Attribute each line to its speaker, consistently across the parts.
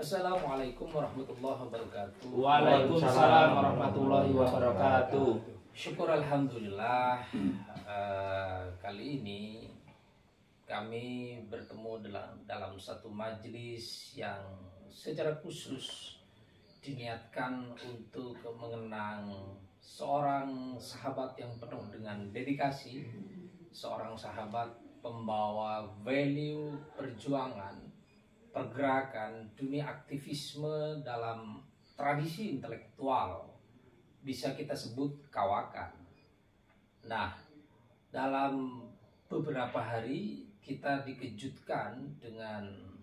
Speaker 1: Assalamualaikum warahmatullahi wabarakatuh.
Speaker 2: Waalaikumsalam warahmatullahi wabarakatuh.
Speaker 1: Syukur alhamdulillah, kali ini kami bertemu dalam satu majelis yang secara khusus diniatkan untuk mengenang seorang sahabat yang penuh dengan dedikasi, seorang sahabat pembawa value perjuangan, pergerakan dunia aktivisme dalam tradisi intelektual, bisa kita sebut kawakan. Nah, dalam beberapa hari kita dikejutkan dengan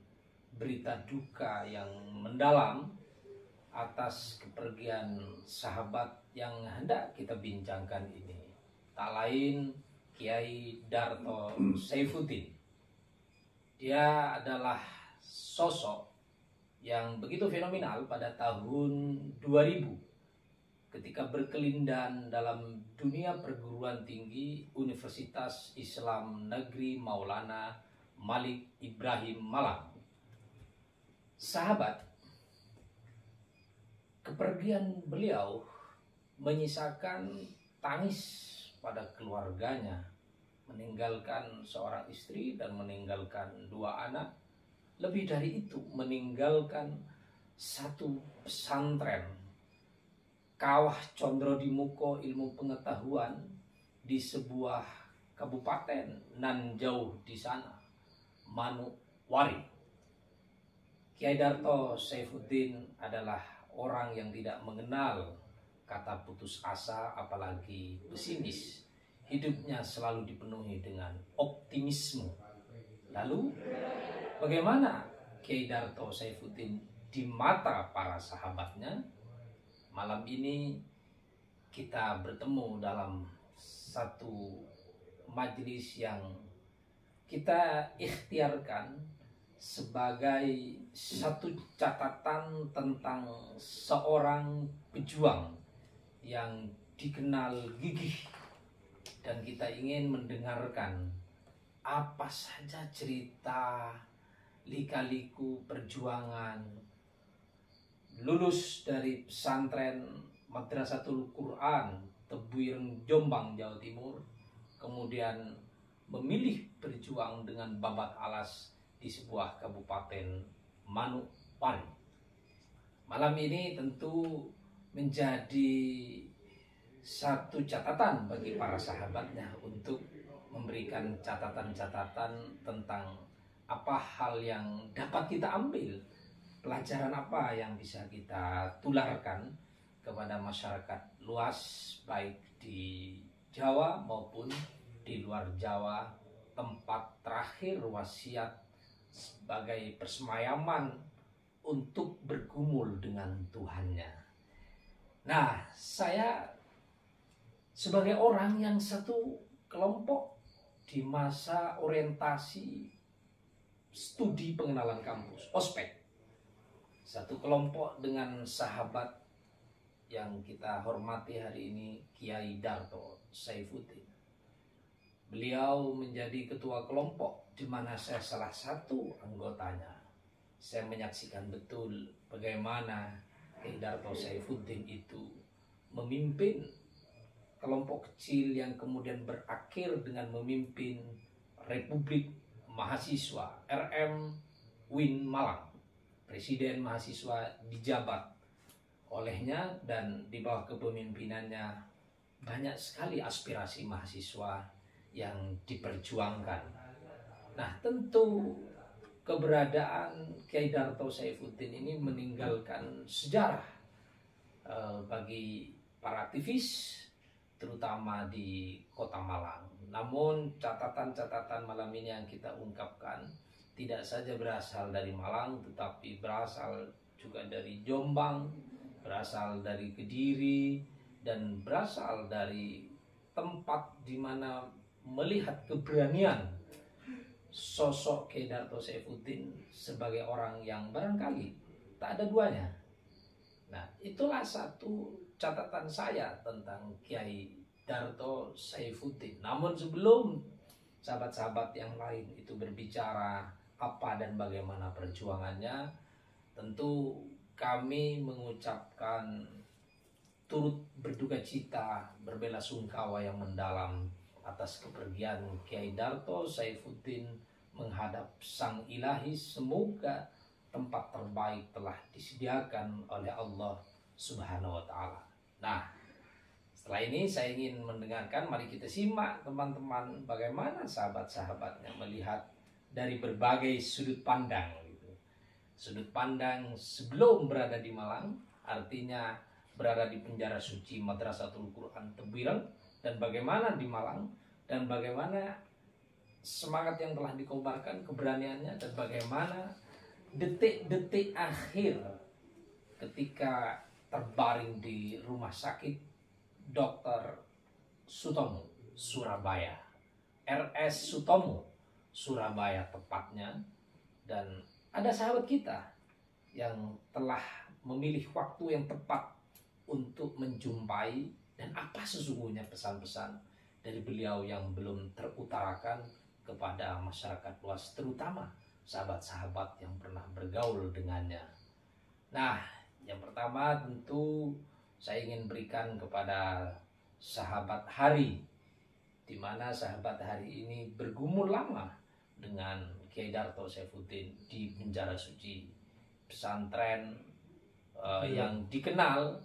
Speaker 1: berita duka yang mendalam atas kepergian sahabat yang hendak kita bincangkan ini. Tak lain Kiai Darto Saifuddin. Dia adalah sosok yang begitu fenomenal pada tahun 2000 ketika berkelindan dalam dunia perguruan tinggi Universitas Islam Negeri Maulana Malik Ibrahim Malang. Sahabat, kepergian beliau menyisakan tangis pada keluarganya, meninggalkan seorang istri dan meninggalkan 2 anak. Lebih dari itu, meninggalkan satu pesantren, Kawah Condrodimuko Ilmu Pengetahuan di sebuah kabupaten nan jauh di sana, Manokwari. Kiai Darto Saifuddin adalah orang yang tidak mengenal kata putus asa, apalagi pesimis. Hidupnya selalu dipenuhi dengan optimisme. Lalu, bagaimana Kiai Darto Saifuddin di mata para sahabatnya? Malam ini kita bertemu dalam satu majelis yang kita ikhtiarkan sebagai satu catatan tentang seorang pejuang yang dikenal gigih, dan kita ingin mendengarkan apa saja cerita lika-liku perjuangan lulus dari pesantren Madrasatul Quran Tebuireng, Jombang, Jawa Timur, kemudian memilih berjuang dengan babat alas di sebuah kabupaten Manokwari. Malam ini tentu menjadi satu catatan bagi para sahabatnya untuk memberikan catatan-catatan tentang apa hal yang dapat kita ambil, pelajaran apa yang bisa kita tularkan kepada masyarakat luas, baik di Jawa maupun di luar Jawa, tempat terakhir wasiat sebagai persemayaman untuk bergumul dengan Tuhannya. Nah, saya sebagai orang yang satu kelompok di masa orientasi studi pengenalan kampus, ospek. Satu kelompok dengan sahabat yang kita hormati hari ini, Kiai Darto Saifuddin. Beliau menjadi ketua kelompok di mana saya salah satu anggotanya. Saya menyaksikan betul bagaimana Kiai Darto Saifuddin itu memimpin kelompok kecil yang kemudian berakhir dengan memimpin Republik Mahasiswa RM Win Malang. Presiden mahasiswa dijabat olehnya dan di bawah kepemimpinannya banyak sekali aspirasi mahasiswa yang diperjuangkan. Nah, tentu keberadaan Kiai Darto Saifuddin ini meninggalkan sejarah bagi para aktivis terutama di Kota Malang. Namun catatan-catatan malam ini yang kita ungkapkan tidak saja berasal dari Malang, tetapi berasal juga dari Jombang, berasal dari Kediri, dan berasal dari tempat di mana melihat keberanian sosok Kiai Darto Saifuddin sebagai orang yang barangkali tak ada duanya. Nah, itulah satu catatan saya tentang Kiai Darto Saifuddin. Namun sebelum sahabat-sahabat yang lain itu berbicara apa dan bagaimana perjuangannya, tentu kami mengucapkan turut berduka cita, berbelasungkawa yang mendalam atas kepergian Kiai Darto Saifuddin menghadap Sang Ilahi. Semoga tempat terbaik telah disediakan oleh Allah Subhanahu wa Ta'ala. Nah, setelah ini saya ingin mendengarkan, mari kita simak teman-teman bagaimana sahabat-sahabatnya melihat dari berbagai sudut pandang. Sudut pandang sebelum berada di Malang, artinya berada di penjara suci Madrasatul Quran Tebuireng, dan bagaimana di Malang, dan bagaimana semangat yang telah dikobarkan, keberaniannya, dan bagaimana detik-detik akhir ketika terbaring di rumah sakit Dr. Sutomo Surabaya, RS Sutomo Surabaya tepatnya. Dan ada sahabat kita yang telah memilih waktu yang tepat untuk menjumpai dan apa sesungguhnya pesan-pesan dari beliau yang belum terutarakan kepada masyarakat luas, terutama sahabat-sahabat yang pernah bergaul dengannya. Nah, yang pertama tentu saya ingin berikan kepada sahabat Hari, di mana sahabat Hari ini bergumul lama dengan Kiai Darto Saifuddin di penjara suci pesantren yang dikenal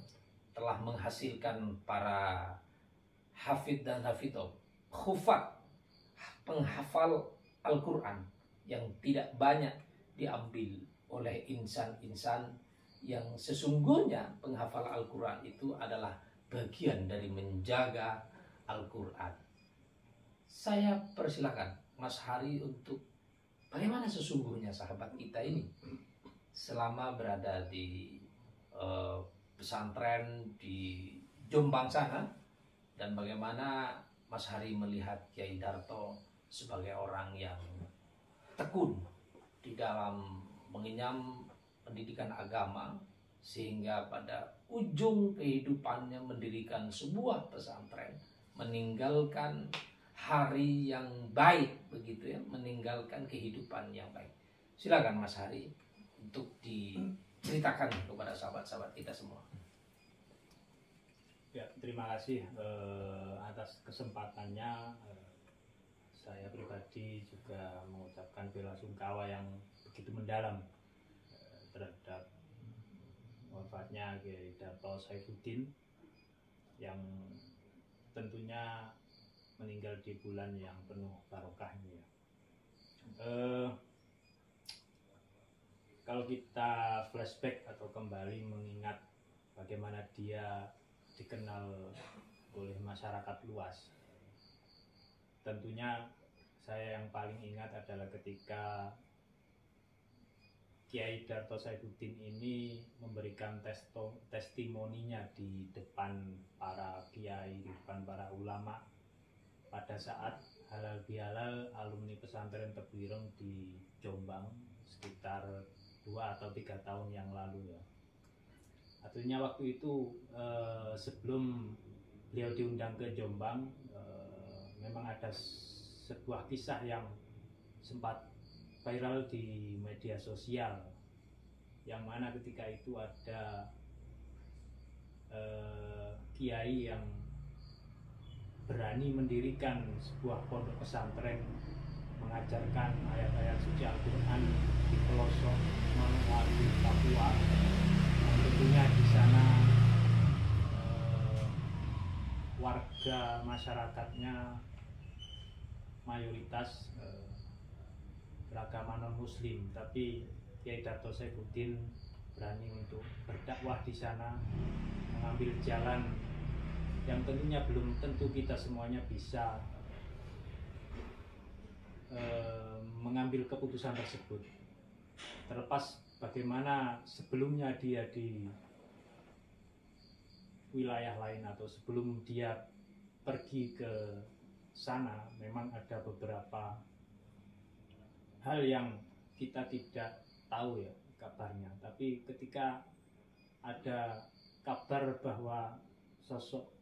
Speaker 1: telah menghasilkan para hafid dan hafidhah, khufat, penghafal Al-Quran yang tidak banyak diambil oleh insan-insan yang sesungguhnya penghafal Al-Quran itu adalah bagian dari menjaga Al-Quran. Saya persilakan Mas Hari untuk bagaimana sesungguhnya sahabat kita ini selama berada di pesantren di Jombang sana, dan bagaimana Mas Hari melihat Kiai Darto sebagai orang yang tekun di dalam mengenyam pendidikan agama, sehingga pada ujung kehidupannya mendirikan sebuah pesantren, meninggalkan hari yang baik, begitu ya, meninggalkan kehidupan yang baik. Silakan Mas Hari untuk diceritakan kepada sahabat-sahabat kita semua.
Speaker 2: Ya, terima kasih atas kesempatannya. Saya pribadi juga mengucapkan belasungkawa yang begitu mendalam terhadap wafatnya Kiai Darto Saifuddin yang tentunya meninggal di bulan yang penuh barokah ini ya. Kalau kita flashback atau kembali mengingat bagaimana dia dikenal oleh masyarakat luas, tentunya saya yang paling ingat adalah ketika Kiai Darto Saifuddin ini memberikan testimoninya di depan para kiai, di depan para ulama pada saat halal bihalal alumni pesantren Tebu Ireng di Jombang sekitar 2 atau 3 tahun yang lalu ya. Artinya waktu itu sebelum beliau diundang ke Jombang, memang ada sebuah kisah yang sempat viral di media sosial, yang mana ketika itu ada kiai yang berani mendirikan sebuah pondok pesantren mengajarkan ayat-ayat suci Al-Quran di pelosok Manungwalu, Papua. Dan tentunya di sana warga masyarakatnya mayoritas beragama non-muslim, tapi Kiai Darto Saifuddin berani untuk berdakwah di sana, mengambil jalan yang tentunya belum tentu kita semuanya bisa mengambil keputusan tersebut. Terlepas bagaimana sebelumnya dia di wilayah lain atau sebelum dia pergi ke sana, memang ada beberapa hal yang kita tidak tahu ya kabarnya. Tapi ketika ada kabar bahwa sosok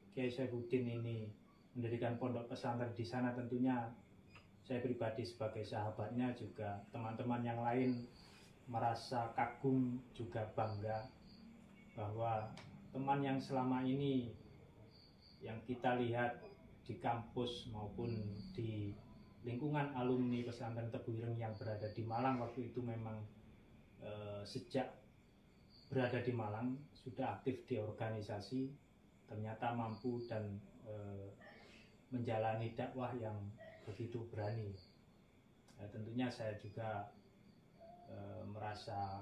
Speaker 2: Kiai Saifuddin ini mendirikan pondok pesantren di sana, tentunya saya pribadi sebagai sahabatnya, juga teman-teman yang lain merasa kagum juga bangga bahwa teman yang selama ini yang kita lihat di kampus maupun di lingkungan alumni pesantren Tebu Ireng yang berada di Malang waktu itu memang sejak berada di Malang sudah aktif di organisasi, ternyata mampu dan menjalani dakwah yang begitu berani. Tentunya saya juga merasa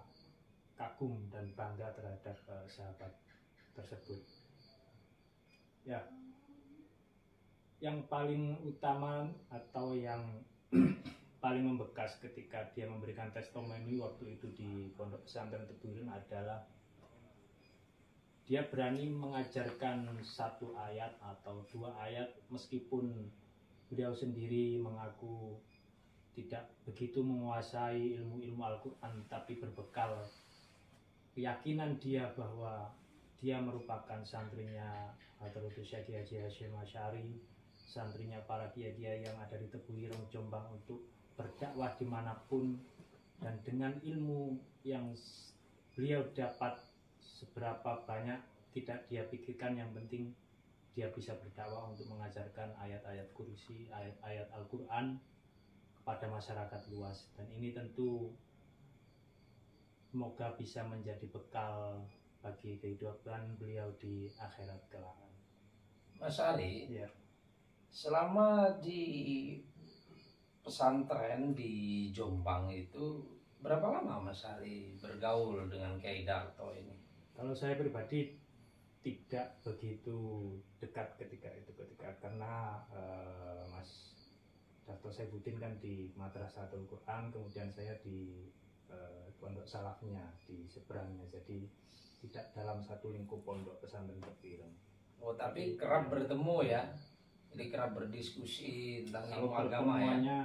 Speaker 2: kagum dan bangga terhadap sahabat tersebut. Ya, yang paling utama atau yang paling membekas ketika dia memberikan testimoni waktu itu di pondok pesantren Tebu Ireng adalah dia berani mengajarkan 1 ayat atau 2 ayat meskipun beliau sendiri mengaku tidak begitu menguasai ilmu-ilmu Al-Quran, tapi berbekal keyakinan dia bahwa dia merupakan santrinya Hadratus Syekh Haji Hasyim Asy'ari, santrinya para kiai-kiai yang ada di Tebu Ireng Jombang, untuk berdakwah dimanapun, dan dengan ilmu yang beliau dapat seberapa banyak tidak dia pikirkan, yang penting dia bisa berdakwah untuk mengajarkan ayat-ayat kursi, ayat-ayat Al-Quran kepada masyarakat luas. Dan ini tentu semoga bisa menjadi bekal bagi kehidupan beliau di akhirat kelak.
Speaker 1: Mas Ali,
Speaker 2: Ya.
Speaker 1: selama di pesantren di Jombang itu berapa lama Mas Ali bergaul dengan Kiai Darto ini?
Speaker 2: Kalau saya pribadi tidak begitu dekat ketika karena Mas Darto Saifuddin kan di Madrasatul Quran, kemudian saya di pondok salafnya di seberangnya, jadi tidak dalam satu lingkup pondok pesantren Tebu Ireng.
Speaker 1: Oh, tapi kerap bertemu ya, jadi kerap berdiskusi tentang ilmu
Speaker 2: Kalau
Speaker 1: agama ya?
Speaker 2: pertemuannya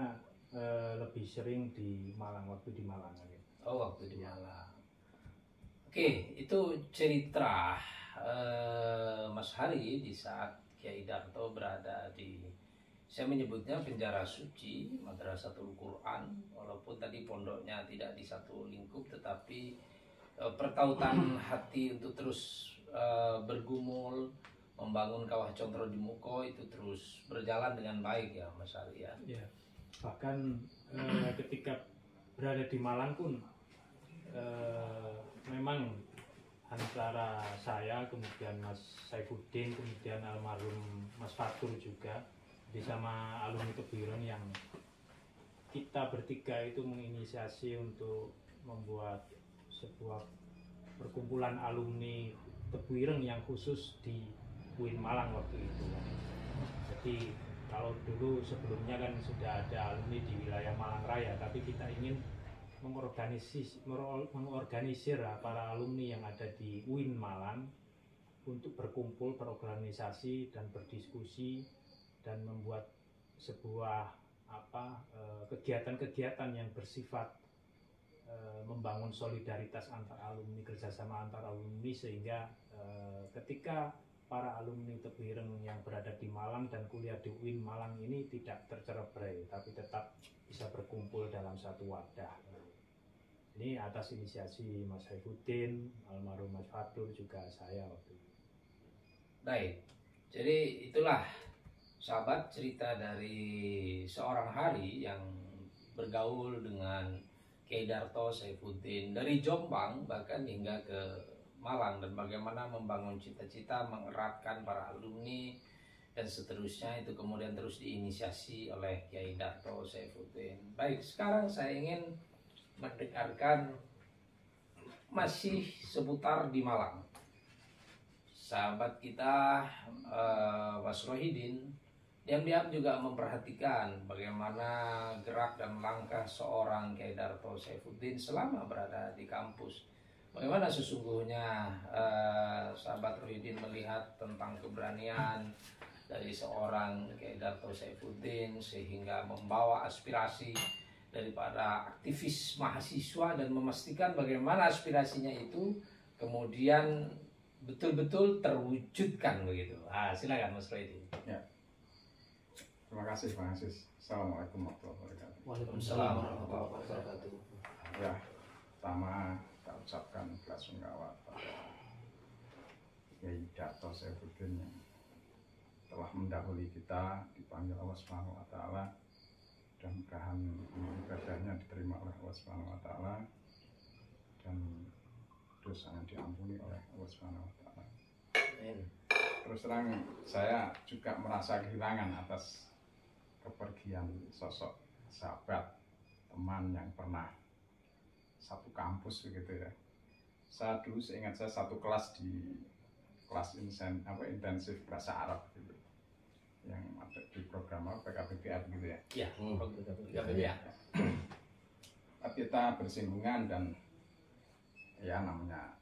Speaker 2: lebih sering di Malang, waktu di Malang aja.
Speaker 1: Oh, waktu di Malang. Oke, itu cerita Mas Hari di saat Kiai Darto berada di, saya menyebutnya penjara suci Madrasatul Quran, walaupun tadi pondoknya tidak di satu lingkup, tetapi pertautan hati untuk terus bergumul membangun Kawah Contro di Muko itu terus berjalan dengan baik ya Mas Ali ya.
Speaker 2: Ya. Bahkan ketika berada di Malang pun memang antara saya, kemudian Mas Saifuddin, kemudian almarhum Mas Fatur juga bersama alumni Tebu Ireng, yang kita bertiga itu menginisiasi untuk membuat sebuah perkumpulan alumni Tebu Ireng yang khusus di UIN Malang waktu itu. Jadi kalau dulu sebelumnya kan sudah ada alumni di wilayah Malang Raya, tapi kita ingin mengorganisir para alumni yang ada di UIN Malang untuk berkumpul, berorganisasi dan berdiskusi dan membuat sebuah kegiatan-kegiatan yang bersifat membangun solidaritas antar alumni, kerjasama antar alumni, sehingga ketika para alumni Tebuireng yang berada di Malang dan kuliah di UIN Malang ini tidak tercerai, tapi tetap bisa berkumpul dalam satu wadah. Ini atas inisiasi Mas Saifuddin, almarhum Mas Fatur, juga saya waktu itu.
Speaker 1: Baik, jadi itulah sahabat cerita dari seorang Hari yang bergaul dengan Kiai Darto Saifuddin dari Jombang bahkan hingga ke Malang, dan bagaimana membangun cita-cita, mengeratkan para alumni dan seterusnya, itu kemudian terus diinisiasi oleh Kiai Darto Saifuddin. Baik, sekarang saya ingin mendengarkan masih seputar di Malang. Sahabat kita Mas Rohidin diam-diam juga memperhatikan bagaimana gerak dan langkah seorang Kiai Darto Saifuddin selama berada di kampus. Bagaimana sesungguhnya sahabat Rohidin melihat tentang keberanian dari seorang Kiai Darto Saifuddin sehingga membawa aspirasi daripada aktivis mahasiswa dan memastikan bagaimana aspirasinya itu kemudian betul-betul terwujudkan begitu. Silakan Mas Rohidin.
Speaker 3: Ya. Terima kasih, Pak Aziz. Assalamualaikum warahmatullahi wabarakatuh.
Speaker 1: Waalaikumsalam warahmatullahi wabarakatuh.
Speaker 3: Ya, pertama kita ucapkan belasungkawa pada Kiai Darto Saifuddin yang telah mendahului kita, dipanggil Allah Subhanahu wa taala, dan mudah-mudahan ibadahnya diterima oleh Allah Subhanahu wa taala dan dosanya diampuni oleh Allah Subhanahu wa taala.
Speaker 1: Amin.
Speaker 3: Terus terang saya juga merasa kehilangan atas kepergian sosok sahabat, teman yang pernah satu kampus begitu ya. Saya dulu seingat saya satu kelas di kelas intensif bahasa Arab gitu, yang ada di program PKBBR gitu ya.
Speaker 1: Iya, PKBBR.
Speaker 3: Tapi kita bersinggungan dan ya namanya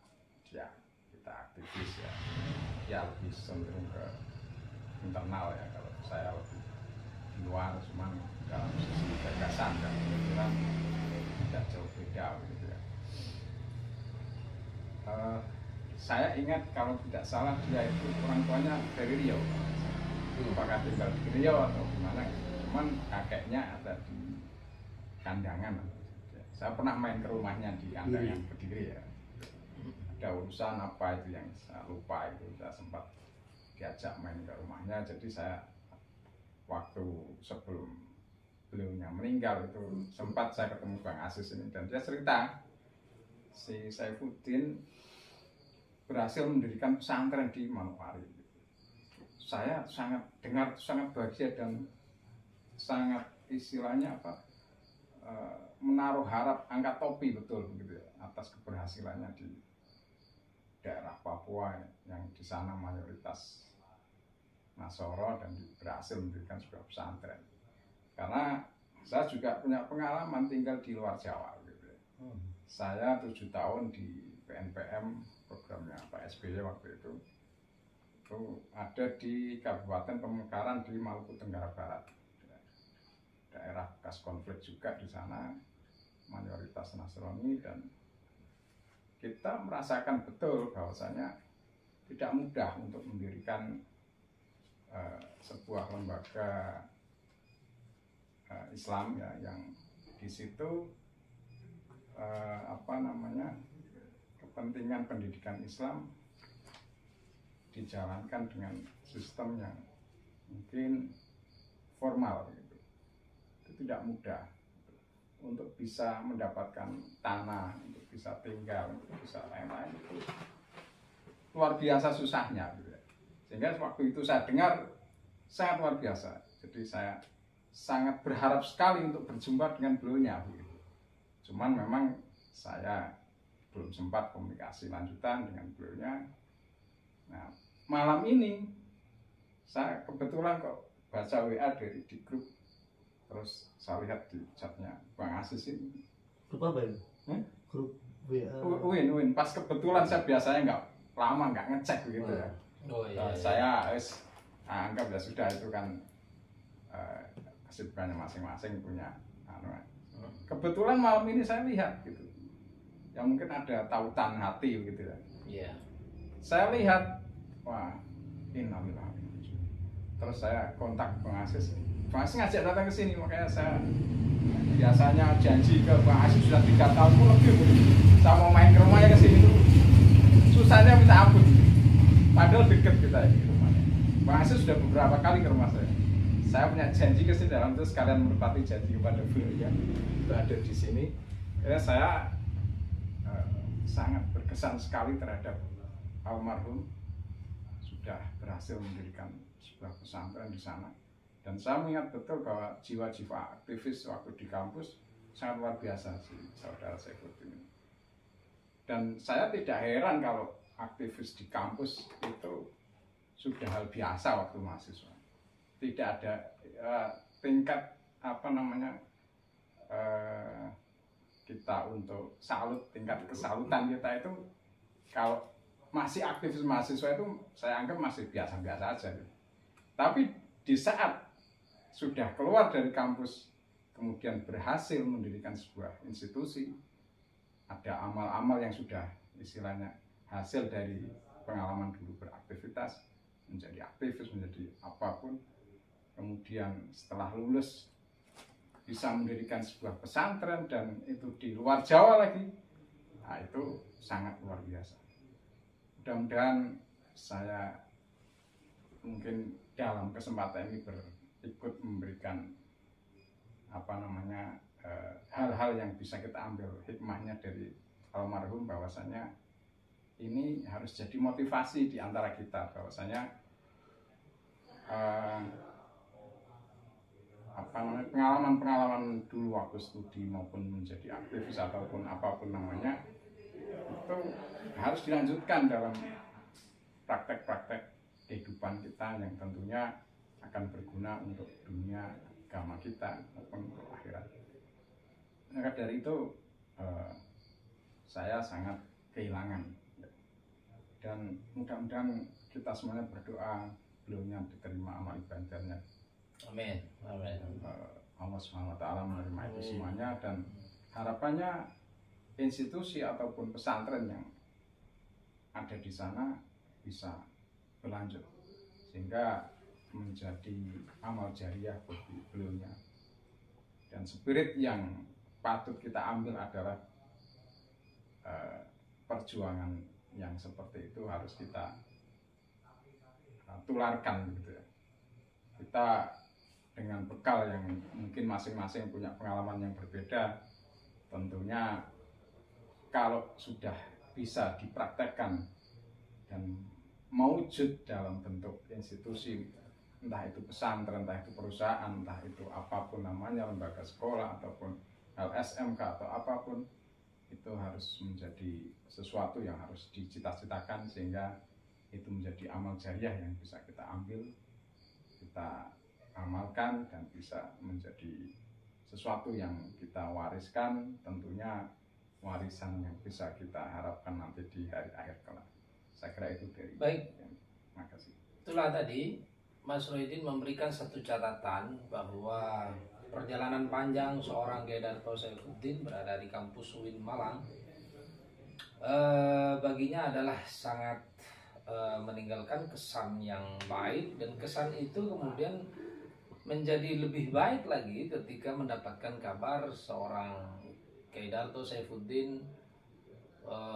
Speaker 3: ya kita aktivis ya, ya lebih cenderung ke internal ya, kalau saya lebih di luar, cuman dalam sisi gagasan dan pemikiran tidak jauh beda gitu ya. Saya ingat kalau tidak salah dia itu orang tuanya dari Riau, apakah tinggal di Riau atau gimana gitu. Cuman kakeknya ada di Kandangan. Saya pernah main ke rumahnya di Kandangan Kediri ya. Ada urusan apa itu yang saya lupa itu, saya sempat diajak main ke rumahnya. Jadi saya waktu sebelum beliaunya meninggal itu sempat saya ketemu Bang Aziz ini, dan dia cerita si Saifuddin berhasil mendirikan pesantren di Manokwari. Saya sangat dengar, sangat bahagia dan sangat istilahnya menaruh harap, angkat topi betul gitu ya, atas keberhasilannya di daerah Papua yang di sana mayoritas Nasoro, dan berhasil mendirikan sebuah pesantren. Karena saya juga punya pengalaman tinggal di luar Jawa gitu ya. Saya 7 tahun di PNPM, programnya Pak SBY waktu itu ada di Kabupaten Pemekaran di Maluku Tenggara Barat, daerah bekas konflik juga di sana, mayoritas Nasrani, dan kita merasakan betul bahwasanya tidak mudah untuk mendirikan sebuah lembaga Islam ya, yang di situ kepentingan pendidikan Islam dijalankan dengan sistem yang mungkin formal gitu. Itu tidak mudah untuk bisa mendapatkan tanah, untuk bisa tinggal, untuk bisa lain-lain, itu luar biasa susahnya gitu ya. Sehingga waktu itu saya dengar sangat luar biasa. Jadi saya sangat berharap sekali untuk berjumpa dengan beliaunya begitu. Cuman memang saya belum sempat komunikasi lanjutan dengan beliaunya. Nah, malam ini saya kebetulan kok baca WA di grup, terus saya lihat di chatnya Bang Aziz ini.
Speaker 4: Grup apa ini? Grup WA.
Speaker 3: Win. Pas kebetulan saya biasanya nggak ngecek begitu ya.
Speaker 1: Oh, iya.
Speaker 3: Saya anggap ya sudah, itu kan kesibukannya masing-masing punya kebetulan malam ini saya lihat gitu ya, mungkin ada tautan hati gitu ya.
Speaker 1: Iya.
Speaker 3: Saya lihat, wah, innalillah. Terus saya kontak Bang Asis ngajak datang ke sini, makanya saya biasanya janji ke Bang Asis sudah 3 tahun pun lebih. Saya mau main ke rumahnya ke sini tuh susahnya minta ampun. Padahal deket kita ya rumahnya. Bang Asis sudah beberapa kali ke rumah saya. Saya punya janji ke sini, dalam itu sekalian menepati janji kepada beliau ya. Itu ada di sini. Ya, saya sangat berkesan sekali terhadap almarhum, sudah berhasil mendirikan sebuah pesantren di sana. Dan saya mengingat betul bahwa jiwa-jiwa aktivis waktu di kampus sangat luar biasa sih saudara Saifuddin. Dan saya tidak heran kalau aktivis di kampus itu sudah hal biasa waktu mahasiswa. Tidak ada tingkat kita untuk salut, tingkat kesalutan kita itu kalau masih aktivis mahasiswa itu saya anggap masih biasa-biasa aja. Tapi di saat sudah keluar dari kampus kemudian berhasil mendirikan sebuah institusi, ada amal-amal yang sudah istilahnya hasil dari pengalaman dulu beraktivitas, menjadi aktivis, menjadi apapun, kemudian setelah lulus bisa mendirikan sebuah pesantren dan itu di luar Jawa lagi, nah itu sangat luar biasa. Mudah-mudahan saya mungkin dalam kesempatan ini ikut memberikan hal-hal yang bisa kita ambil hikmahnya dari almarhum, bahwasanya ini harus jadi motivasi di antara kita, bahwasanya pengalaman-pengalaman dulu waktu studi maupun menjadi aktivis ataupun apapun namanya itu harus dilanjutkan dalam praktek-praktek kehidupan kita yang tentunya akan berguna untuk dunia agama kita maupun untuk akhirat. Maka dari itu saya sangat kehilangan, dan mudah-mudahan kita semuanya berdoa beliaunya diterima amal ibadahnya.
Speaker 1: Amin. Amin.
Speaker 3: Allah SWT menerima itu semuanya, dan harapannya institusi ataupun pesantren yang ada di sana bisa berlanjut sehingga menjadi amal jariah bagi beliaunya. Dan spirit yang patut kita ambil adalah perjuangan yang seperti itu harus kita tularkan gitu ya. Kita dengan bekal yang mungkin masing-masing punya pengalaman yang berbeda, tentunya kalau sudah bisa dipraktekkan dan mewujud dalam bentuk institusi, entah itu pesantren, entah itu perusahaan, entah itu apapun namanya, lembaga sekolah ataupun LSMK atau apapun, itu harus menjadi sesuatu yang harus dicita-citakan sehingga itu menjadi amal jariah yang bisa kita ambil, kita amalkan, dan bisa menjadi sesuatu yang kita wariskan, tentunya warisan yang bisa kita harapkan nanti di hari akhir kelak. Saya kira itu dari.
Speaker 1: Baik.
Speaker 3: Terima kasih.
Speaker 1: Itulah tadi Mas Rohidin memberikan satu catatan bahwa perjalanan panjang seorang Kyai Darto Saifuddin berada di kampus UIN Malang baginya adalah sangat meninggalkan kesan yang baik, dan kesan itu kemudian menjadi lebih baik lagi ketika mendapatkan kabar seorang Kyai Darto Saifuddin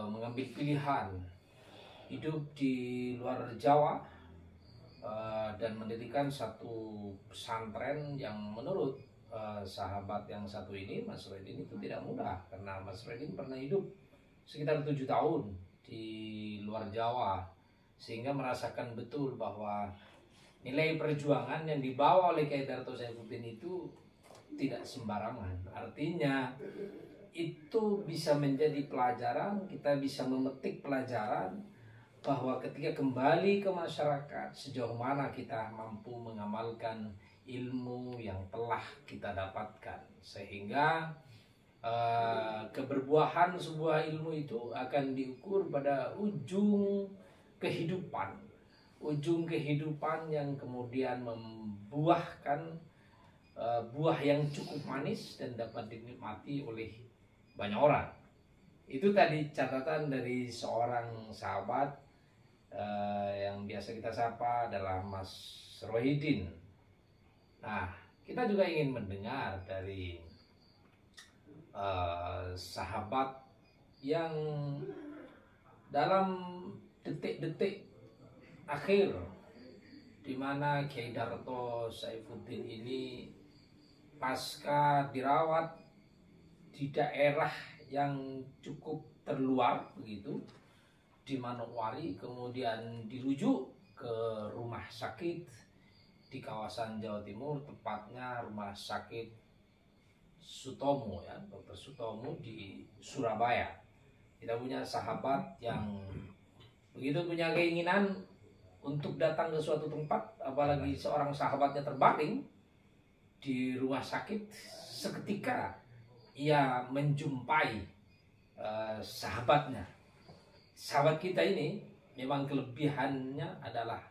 Speaker 1: mengambil pilihan hidup di luar Jawa dan mendirikan satu pesantren yang menurut sahabat yang satu ini, Mas Rohidin, itu tidak mudah, karena Mas Rohidin pernah hidup sekitar 7 tahun di luar Jawa, sehingga merasakan betul bahwa nilai perjuangan yang dibawa oleh Kyai Darto Saifuddin itu tidak sembarangan. Artinya itu bisa menjadi pelajaran, kita bisa memetik pelajaran bahwa ketika kembali ke masyarakat, sejauh mana kita mampu mengamalkan ilmu yang telah kita dapatkan, sehingga keberbuahan sebuah ilmu itu akan diukur pada ujung kehidupan yang kemudian membuahkan buah yang cukup manis dan dapat dinikmati oleh banyak orang. Itu tadi catatan dari seorang sahabat yang biasa kita sapa adalah Mas Rohidin. Nah, kita juga ingin mendengar dari sahabat yang dalam detik-detik akhir di mana Kiai Darto Saifuddin ini pasca dirawat di daerah yang cukup terluar begitu di Manokwari, kemudian dirujuk ke rumah sakit di kawasan Jawa Timur, tepatnya rumah sakit Sutomo ya, Dr. Sutomo di Surabaya. Kita punya sahabat yang begitu punya keinginan untuk datang ke suatu tempat, apalagi seorang sahabatnya terbaring di rumah sakit, seketika ia menjumpai sahabatnya. Sahabat kita ini memang kelebihannya adalah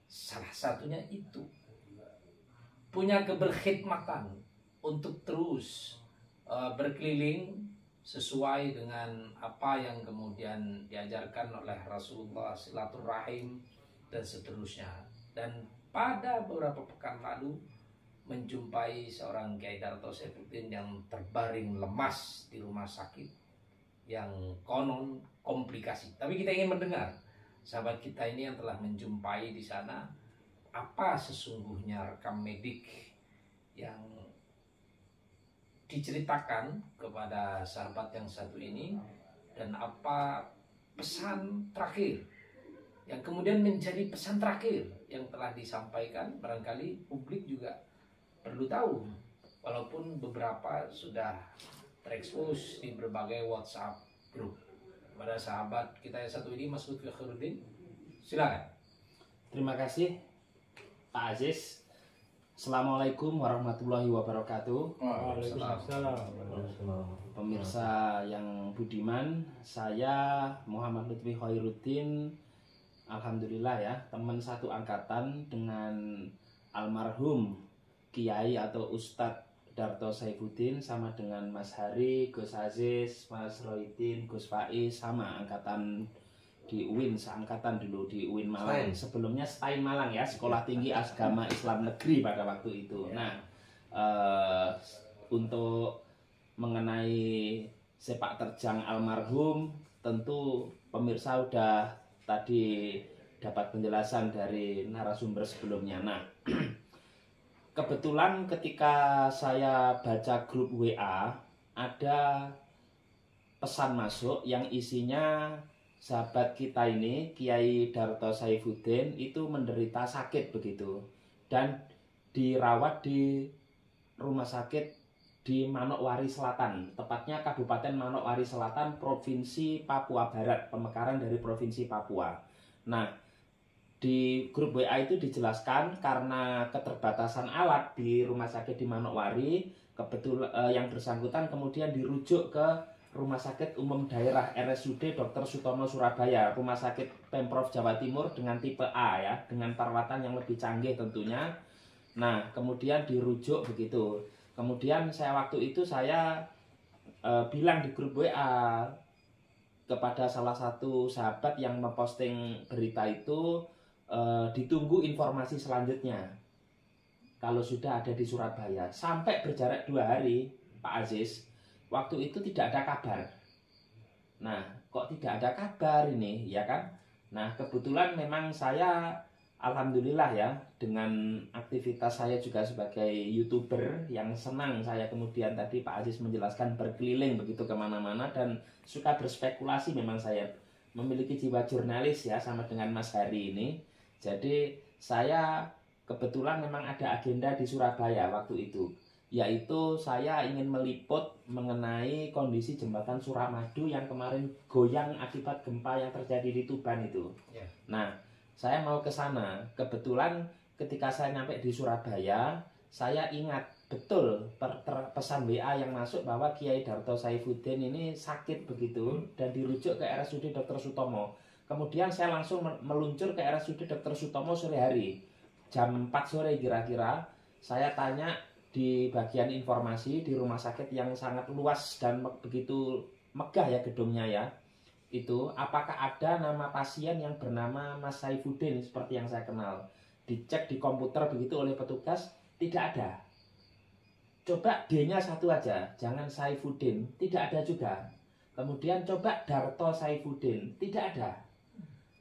Speaker 1: salah satunya itu punya keberkhidmatan untuk terus berkeliling sesuai dengan apa yang kemudian diajarkan oleh Rasulullah, silaturahim dan seterusnya. Dan pada beberapa pekan lalu menjumpai seorang Kiai Darto Saifuddin yang terbaring lemas di rumah sakit yang konon komplikasi. Tapi kita ingin mendengar sahabat kita ini yang telah menjumpai di sana, apa sesungguhnya rekam medik yang diceritakan kepada sahabat yang satu ini, dan apa pesan terakhir yang kemudian menjadi pesan terakhir yang telah disampaikan. Barangkali publik juga perlu tahu, walaupun beberapa sudah terekspos di berbagai WhatsApp grup. Pada sahabat kita yang satu ini, Mas Lutfi Khairuddin, silakan.
Speaker 5: Terima kasih Pak Aziz. Assalamualaikum warahmatullahi wabarakatuh.
Speaker 2: Waalaikumsalam.
Speaker 5: Pemirsa yang budiman, saya Muhammad Lutfi Khairuddin. Alhamdulillah ya, teman satu angkatan dengan almarhum Kiai atau Ustadz Darto Saifuddin, sama dengan Mas Hari, Gus Aziz, Mas Rohidin, Gus Faiz, sama angkatan di UIN, seangkatan dulu di UIN Malang. Sebelumnya STAIN Malang ya, Sekolah Tinggi Agama Islam Negeri pada waktu itu. Nah, untuk mengenai sepak terjang almarhum, tentu pemirsa udah tadi dapat penjelasan dari narasumber sebelumnya. Nah, kebetulan ketika saya baca grup WA, ada pesan masuk yang isinya sahabat kita ini, Kiai Darto Saifuddin, itu menderita sakit begitu, dan dirawat di rumah sakit di Manokwari Selatan, tepatnya Kabupaten Manokwari Selatan, Provinsi Papua Barat, pemekaran dari Provinsi Papua. Nah, di grup WA itu dijelaskan karena keterbatasan alat di rumah sakit di Manokwari, kebetulan yang bersangkutan kemudian dirujuk ke Rumah Sakit Umum Daerah RSUD Dr. Sutomo Surabaya, rumah sakit Pemprov Jawa Timur dengan tipe A ya, dengan perawatan yang lebih canggih tentunya. Nah, kemudian dirujuk begitu. Kemudian waktu itu saya bilang di grup WA kepada salah satu sahabat yang memposting berita itu, ditunggu informasi selanjutnya kalau sudah ada di Surabaya. Sampai berjarak 2 hari, Pak Aziz, waktu itu tidak ada kabar. Nah, kok tidak ada kabar ini, ya kan? Nah, kebetulan memang saya, alhamdulillah ya, dengan aktivitas saya juga sebagai YouTuber yang senang saya kemudian tadi Pak Aziz menjelaskan berkeliling begitu kemana-mana dan suka berspekulasi. Memang saya memiliki jiwa jurnalis ya, sama dengan Mas Hari ini. Jadi saya kebetulan memang ada agenda di Surabaya waktu itu, yaitu saya ingin meliput mengenai kondisi jembatan Suramadu yang kemarin goyang akibat gempa yang terjadi di Tuban itu. Nah, saya mau ke sana. Kebetulan ketika saya nyampe di Surabaya, saya ingat betul pesan WA yang masuk bahwa Kiai Darto Saifuddin ini sakit begitu dan dirujuk ke RSUD Dr. Sutomo. Kemudian saya langsung meluncur ke RSUD Dr. Sutomo sore hari, jam 4 sore kira-kira. Saya tanya di bagian informasi di rumah sakit yang sangat luas dan begitu megah ya gedungnya ya. Itu apakah ada nama pasien yang bernama Mas Saifuddin seperti yang saya kenal. Dicek di komputer begitu oleh petugas, tidak ada. Coba D-nya satu aja, jangan Saifuddin, tidak ada juga. Kemudian coba Darto Saifuddin, tidak ada.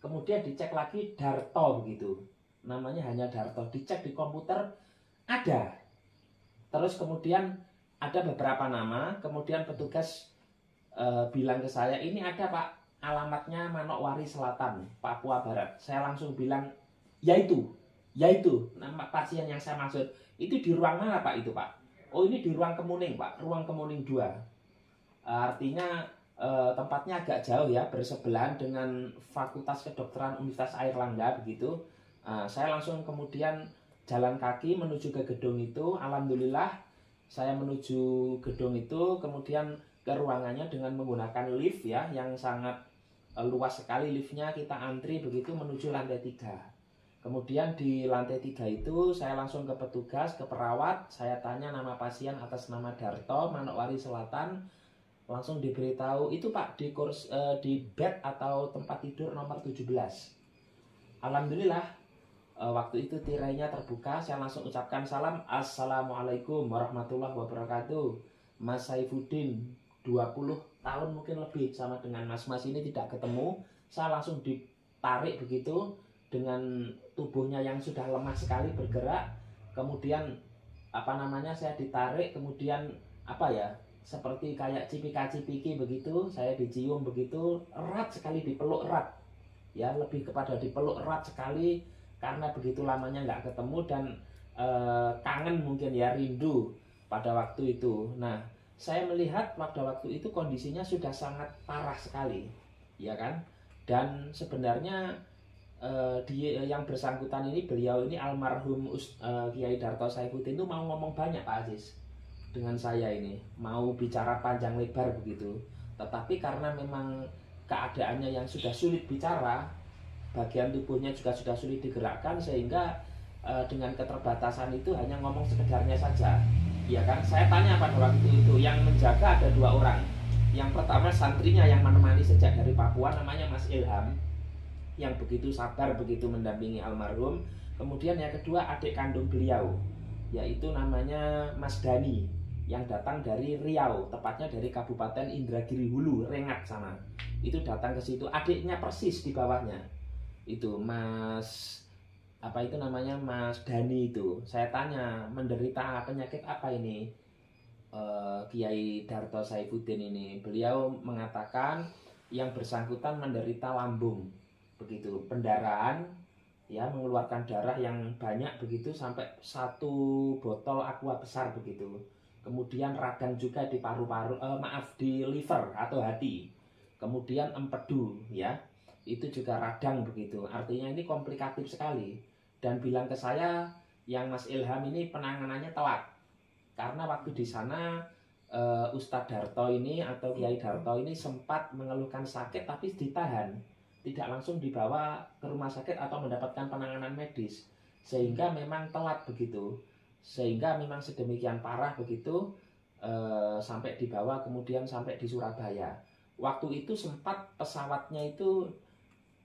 Speaker 5: Kemudian dicek lagi Darto begitu, namanya hanya Darto. Dicek di komputer, ada. Terus kemudian ada beberapa nama, kemudian petugas bilang ke saya, ini ada Pak, alamatnya Manokwari Selatan, Papua Barat. Saya langsung bilang, yaitu nama pasien yang saya maksud. Itu di ruang mana Pak itu Pak? Oh ini di ruang Kemuning Pak, ruang Kemuning 2. Artinya tempatnya agak jauh ya, bersebelahan dengan Fakultas Kedokteran Universitas Airlangga begitu. Saya langsung kemudian jalan kaki menuju ke gedung itu. Alhamdulillah saya menuju gedung itu, kemudian ke ruangannya dengan menggunakan lift ya, yang sangat luas sekali liftnya. Kita antri begitu menuju lantai 3. Kemudian di lantai 3 itu saya langsung ke petugas, ke perawat. Saya tanya nama pasien atas nama Darto, Manokwari Selatan. Langsung diberitahu, itu Pak di bed atau tempat tidur nomor 17. Alhamdulillah waktu itu tirainya terbuka. Saya langsung ucapkan salam, Assalamualaikum warahmatullahi wabarakatuh. Mas Saifuddin, 20 tahun mungkin lebih sama dengan mas-mas ini tidak ketemu. Saya langsung ditarik begitu dengan tubuhnya yang sudah lemah sekali bergerak. Kemudian saya ditarik, kemudian seperti kayak cipika-cipiki begitu, saya dicium begitu, erat sekali, dipeluk erat ya, lebih kepada dipeluk erat sekali karena begitu lamanya nggak ketemu dan kangen mungkin ya, rindu pada waktu itu. Nah, saya melihat pada waktu itu kondisinya sudah sangat parah sekali ya kan, dan sebenarnya yang bersangkutan ini, beliau ini almarhum Kiai Darto Saifuddin itu mau ngomong banyak Pak Aziz dengan saya ini, mau bicara panjang lebar begitu, tetapi karena memang keadaannya yang sudah sulit bicara, bagian tubuhnya juga sudah sulit digerakkan, sehingga dengan keterbatasan itu hanya ngomong sekedarnya saja ya kan. Saya tanya pada waktu itu, yang menjaga ada 2 orang. Yang pertama santrinya yang menemani sejak dari Papua, namanya Mas Ilham, yang begitu sabar begitu mendampingi almarhum. Kemudian yang kedua adik kandung beliau, yaitu namanya Mas Dani, yang datang dari Riau, tepatnya dari Kabupaten Indragiri Hulu, Rengat sana. Itu datang ke situ, adiknya persis di bawahnya. Itu Mas Mas Dani itu. Saya tanya, menderita penyakit apa ini Kiai Darto Saifuddin ini? Beliau mengatakan yang bersangkutan menderita lambung begitu, pendarahan ya, mengeluarkan darah yang banyak begitu, sampai 1 botol aqua besar begitu. Kemudian radang juga di paru-paru, di liver atau hati. Kemudian empedu ya, itu juga radang begitu. Artinya ini komplikatif sekali. Dan bilang ke saya, yang Mas Ilham ini penanganannya telat, karena waktu di sana Ustadz Darto ini atau Kiai Darto ini sempat mengeluhkan sakit tapi ditahan, tidak langsung dibawa ke rumah sakit atau mendapatkan penanganan medis, sehingga memang telat begitu, sehingga memang sedemikian parah begitu sampai dibawa kemudian sampai di Surabaya. Waktu itu sempat pesawatnya itu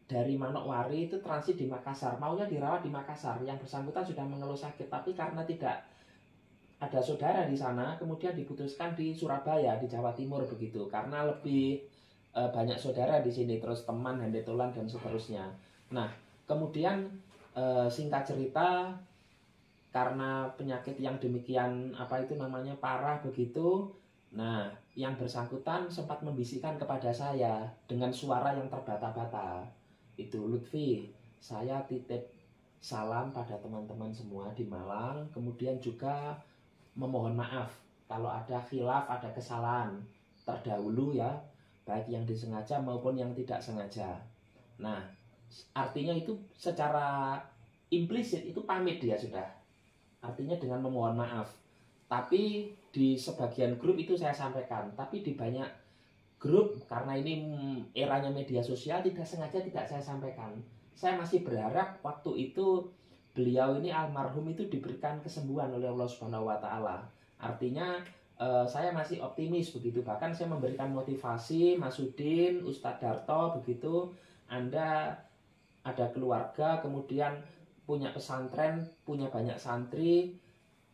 Speaker 5: dari Manokwari itu transit di Makassar, maunya dirawat di Makassar. Yang bersangkutan sudah mengeluh sakit, tapi karena tidak ada saudara di sana, kemudian diputuskan di Surabaya, di Jawa Timur begitu, karena lebih banyak saudara di sini, terus teman, handetolan dan seterusnya. Nah, kemudian singkat cerita, karena penyakit yang demikian parah begitu. Nah, yang bersangkutan sempat membisikkan kepada saya dengan suara yang terbata-bata. Itu, Lutfi, saya titip salam pada teman-teman semua di Malang, kemudian juga memohon maaf kalau ada khilaf, ada kesalahan terdahulu ya, baik yang disengaja maupun yang tidak sengaja. Nah, artinya itu secara implisit itu pamit dia sudah. Artinya dengan memohon maaf. Tapi di sebagian grup itu saya sampaikan, tapi di banyak grup, karena ini eranya media sosial, tidak sengaja tidak saya sampaikan. Saya masih berharap waktu itu beliau ini almarhum itu diberikan kesembuhan oleh Allah Subhanahu wa taala. Artinya saya masih optimis begitu. Bahkan saya memberikan motivasi Mas Udin, Ustadz Darto begitu. Anda ada keluarga, kemudian punya pesantren, punya banyak santri,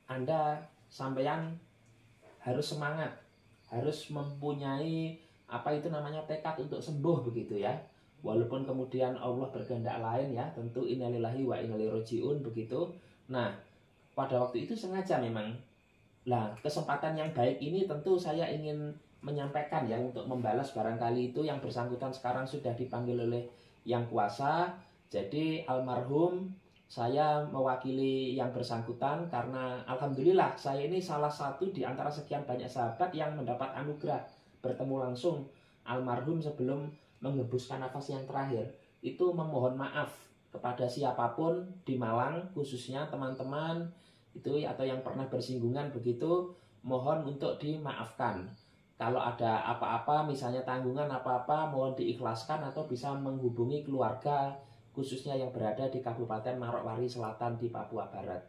Speaker 5: Anda sampeyan harus semangat, harus mempunyai apa itu namanya tekad untuk sembuh begitu ya. Walaupun kemudian Allah berkehendak lain ya, tentu innalillahi wa inna ilaihi rajiun begitu. Nah, pada waktu itu sengaja memang. Nah, kesempatan yang baik ini tentu saya ingin menyampaikan ya untuk membalas barangkali itu yang bersangkutan sekarang sudah dipanggil oleh yang kuasa. Jadi almarhum saya mewakili yang bersangkutan karena alhamdulillah saya ini salah satu di antara sekian banyak sahabat yang mendapat anugerah bertemu langsung almarhum sebelum menghembuskan nafas yang terakhir. Itu memohon maaf kepada siapapun di Malang, khususnya teman-teman itu atau yang pernah bersinggungan begitu, mohon untuk dimaafkan. Kalau ada apa-apa, misalnya tanggungan apa-apa, mohon diikhlaskan atau bisa menghubungi keluarga khususnya yang berada di Kabupaten Manokwari Selatan di Papua Barat.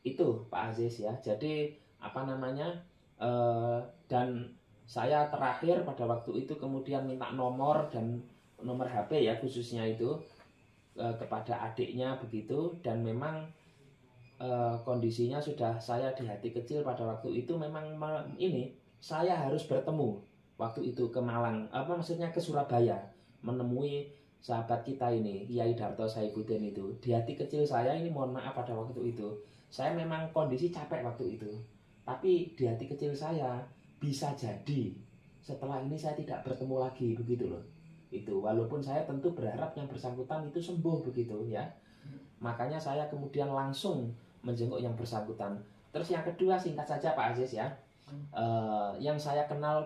Speaker 5: Itu Pak Aziz ya. Jadi apa namanya? Dan saya terakhir pada waktu itu kemudian minta nomor dan nomor HP ya khususnya itu kepada adiknya begitu, dan memang kondisinya sudah saya di hati kecil pada waktu itu memang ini saya harus bertemu waktu itu ke Malang, maksudnya ke Surabaya menemui sahabat kita ini Kiai Darto Saifuddin itu. Di hati kecil saya ini mohon maaf pada waktu itu saya memang kondisi capek waktu itu, tapi di hati kecil saya bisa jadi setelah ini saya tidak bertemu lagi begitu loh. Itu walaupun saya tentu berharap yang bersangkutan itu sembuh begitu ya. Makanya saya kemudian langsung menjenguk yang bersangkutan. Terus yang kedua singkat saja Pak Aziz ya, yang saya kenal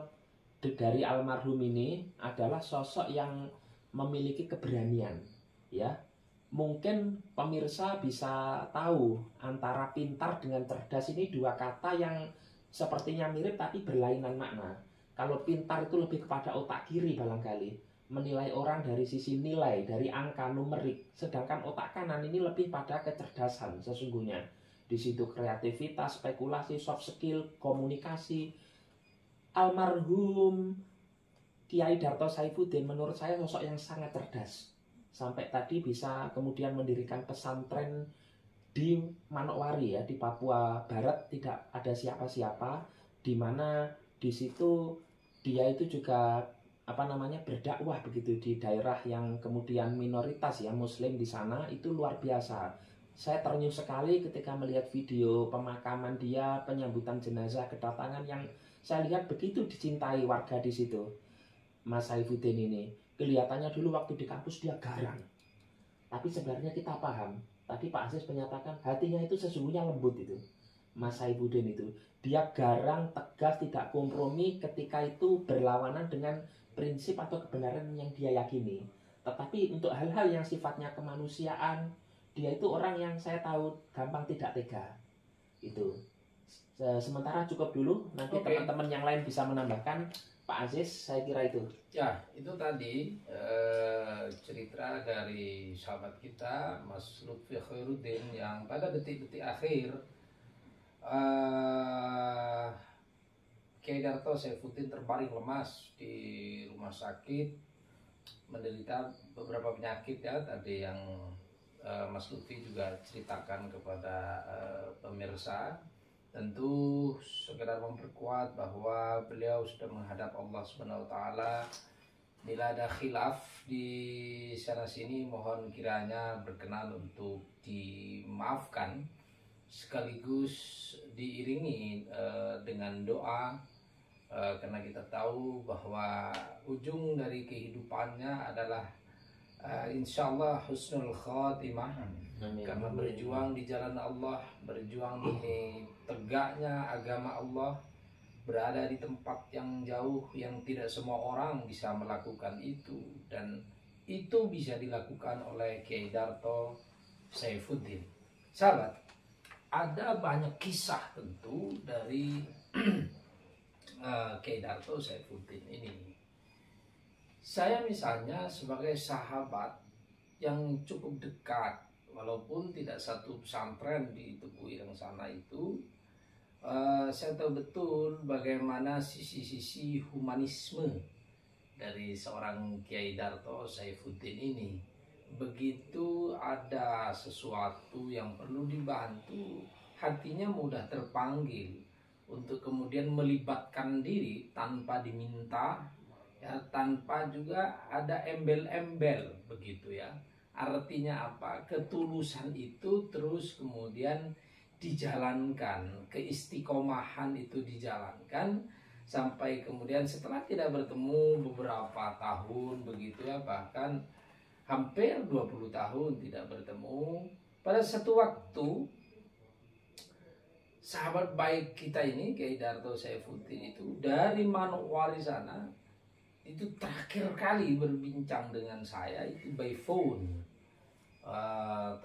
Speaker 5: dari almarhum ini adalah sosok yang memiliki keberanian ya. Mungkin pemirsa bisa tahu antara pintar dengan cerdas ini dua kata yang sepertinya mirip tapi berlainan makna. Kalau pintar itu lebih kepada otak kiri barangkali, menilai orang dari sisi nilai, dari angka numerik. Sedangkan otak kanan ini lebih pada kecerdasan sesungguhnya. Di situ kreativitas, spekulasi, soft skill, komunikasi. Almarhum Kiai Darto Saifuddin menurut saya sosok yang sangat cerdas. Sampai tadi bisa kemudian mendirikan pesantren di Manokwari ya, di Papua Barat, tidak ada siapa-siapa, di mana di situ dia itu juga berdakwah begitu di daerah yang kemudian minoritas ya muslim di sana. Itu luar biasa. Saya ternyuh sekali ketika melihat video pemakaman dia, penyambutan jenazah, kedatangan yang saya lihat begitu dicintai warga di situ. Mas Saifuddin ini kelihatannya dulu waktu di kampus dia garang, tapi sebenarnya kita paham tadi Pak Aziz menyatakan hatinya itu sesungguhnya lembut. Itu Mas Saifuddin itu dia garang, tegas, tidak kompromi ketika itu berlawanan dengan prinsip atau kebenaran yang dia yakini. Tetapi untuk hal-hal yang sifatnya kemanusiaan, dia itu orang yang saya tahu gampang tidak tega. Itu sementara cukup dulu, nanti teman-teman yang lain bisa menambahkan. Pak Aziz, saya kira itu.
Speaker 1: Ya, itu tadi cerita dari sahabat kita Mas Lutfi Khairuddin yang pada detik-detik akhir Kiai Darto Saifuddin terbaring lemas di rumah sakit, menderita beberapa penyakit ya tadi yang Mas Lutfi juga ceritakan kepada pemirsa. Tentu sekedar memperkuat bahwa beliau sudah menghadap Allah Subhanahu wa taala. Bila ada khilaf di sana sini, mohon kiranya berkenan untuk dimaafkan, sekaligus diiringi dengan doa, karena kita tahu bahwa ujung dari kehidupannya adalah insya Allah husnul khatimah. Karena berjuang di jalan Allah, berjuang demi tegaknya agama Allah, berada di tempat yang jauh yang tidak semua orang bisa melakukan itu, dan itu bisa dilakukan oleh Kiai Darto Saifuddin. Sahabat, ada banyak kisah tentu dari Kiai Darto Saifuddin ini. Saya misalnya sebagai sahabat yang cukup dekat walaupun tidak satu pesantren di Tebu Ireng sana itu, saya tahu betul bagaimana sisi-sisi humanisme dari seorang Kiai Darto Saifuddin ini. Begitu ada sesuatu yang perlu dibantu, hatinya mudah terpanggil untuk kemudian melibatkan diri tanpa diminta, ya, tanpa juga ada embel-embel begitu ya. Artinya apa? Ketulusan itu terus kemudian dijalankan, keistiqomahan itu dijalankan sampai kemudian setelah tidak bertemu beberapa tahun begitu ya, bahkan hampir 20 tahun tidak bertemu, pada satu waktu sahabat baik kita ini Kiai Darto Saifuddin itu dari Manokwari sana itu terakhir kali berbincang dengan saya itu by phone.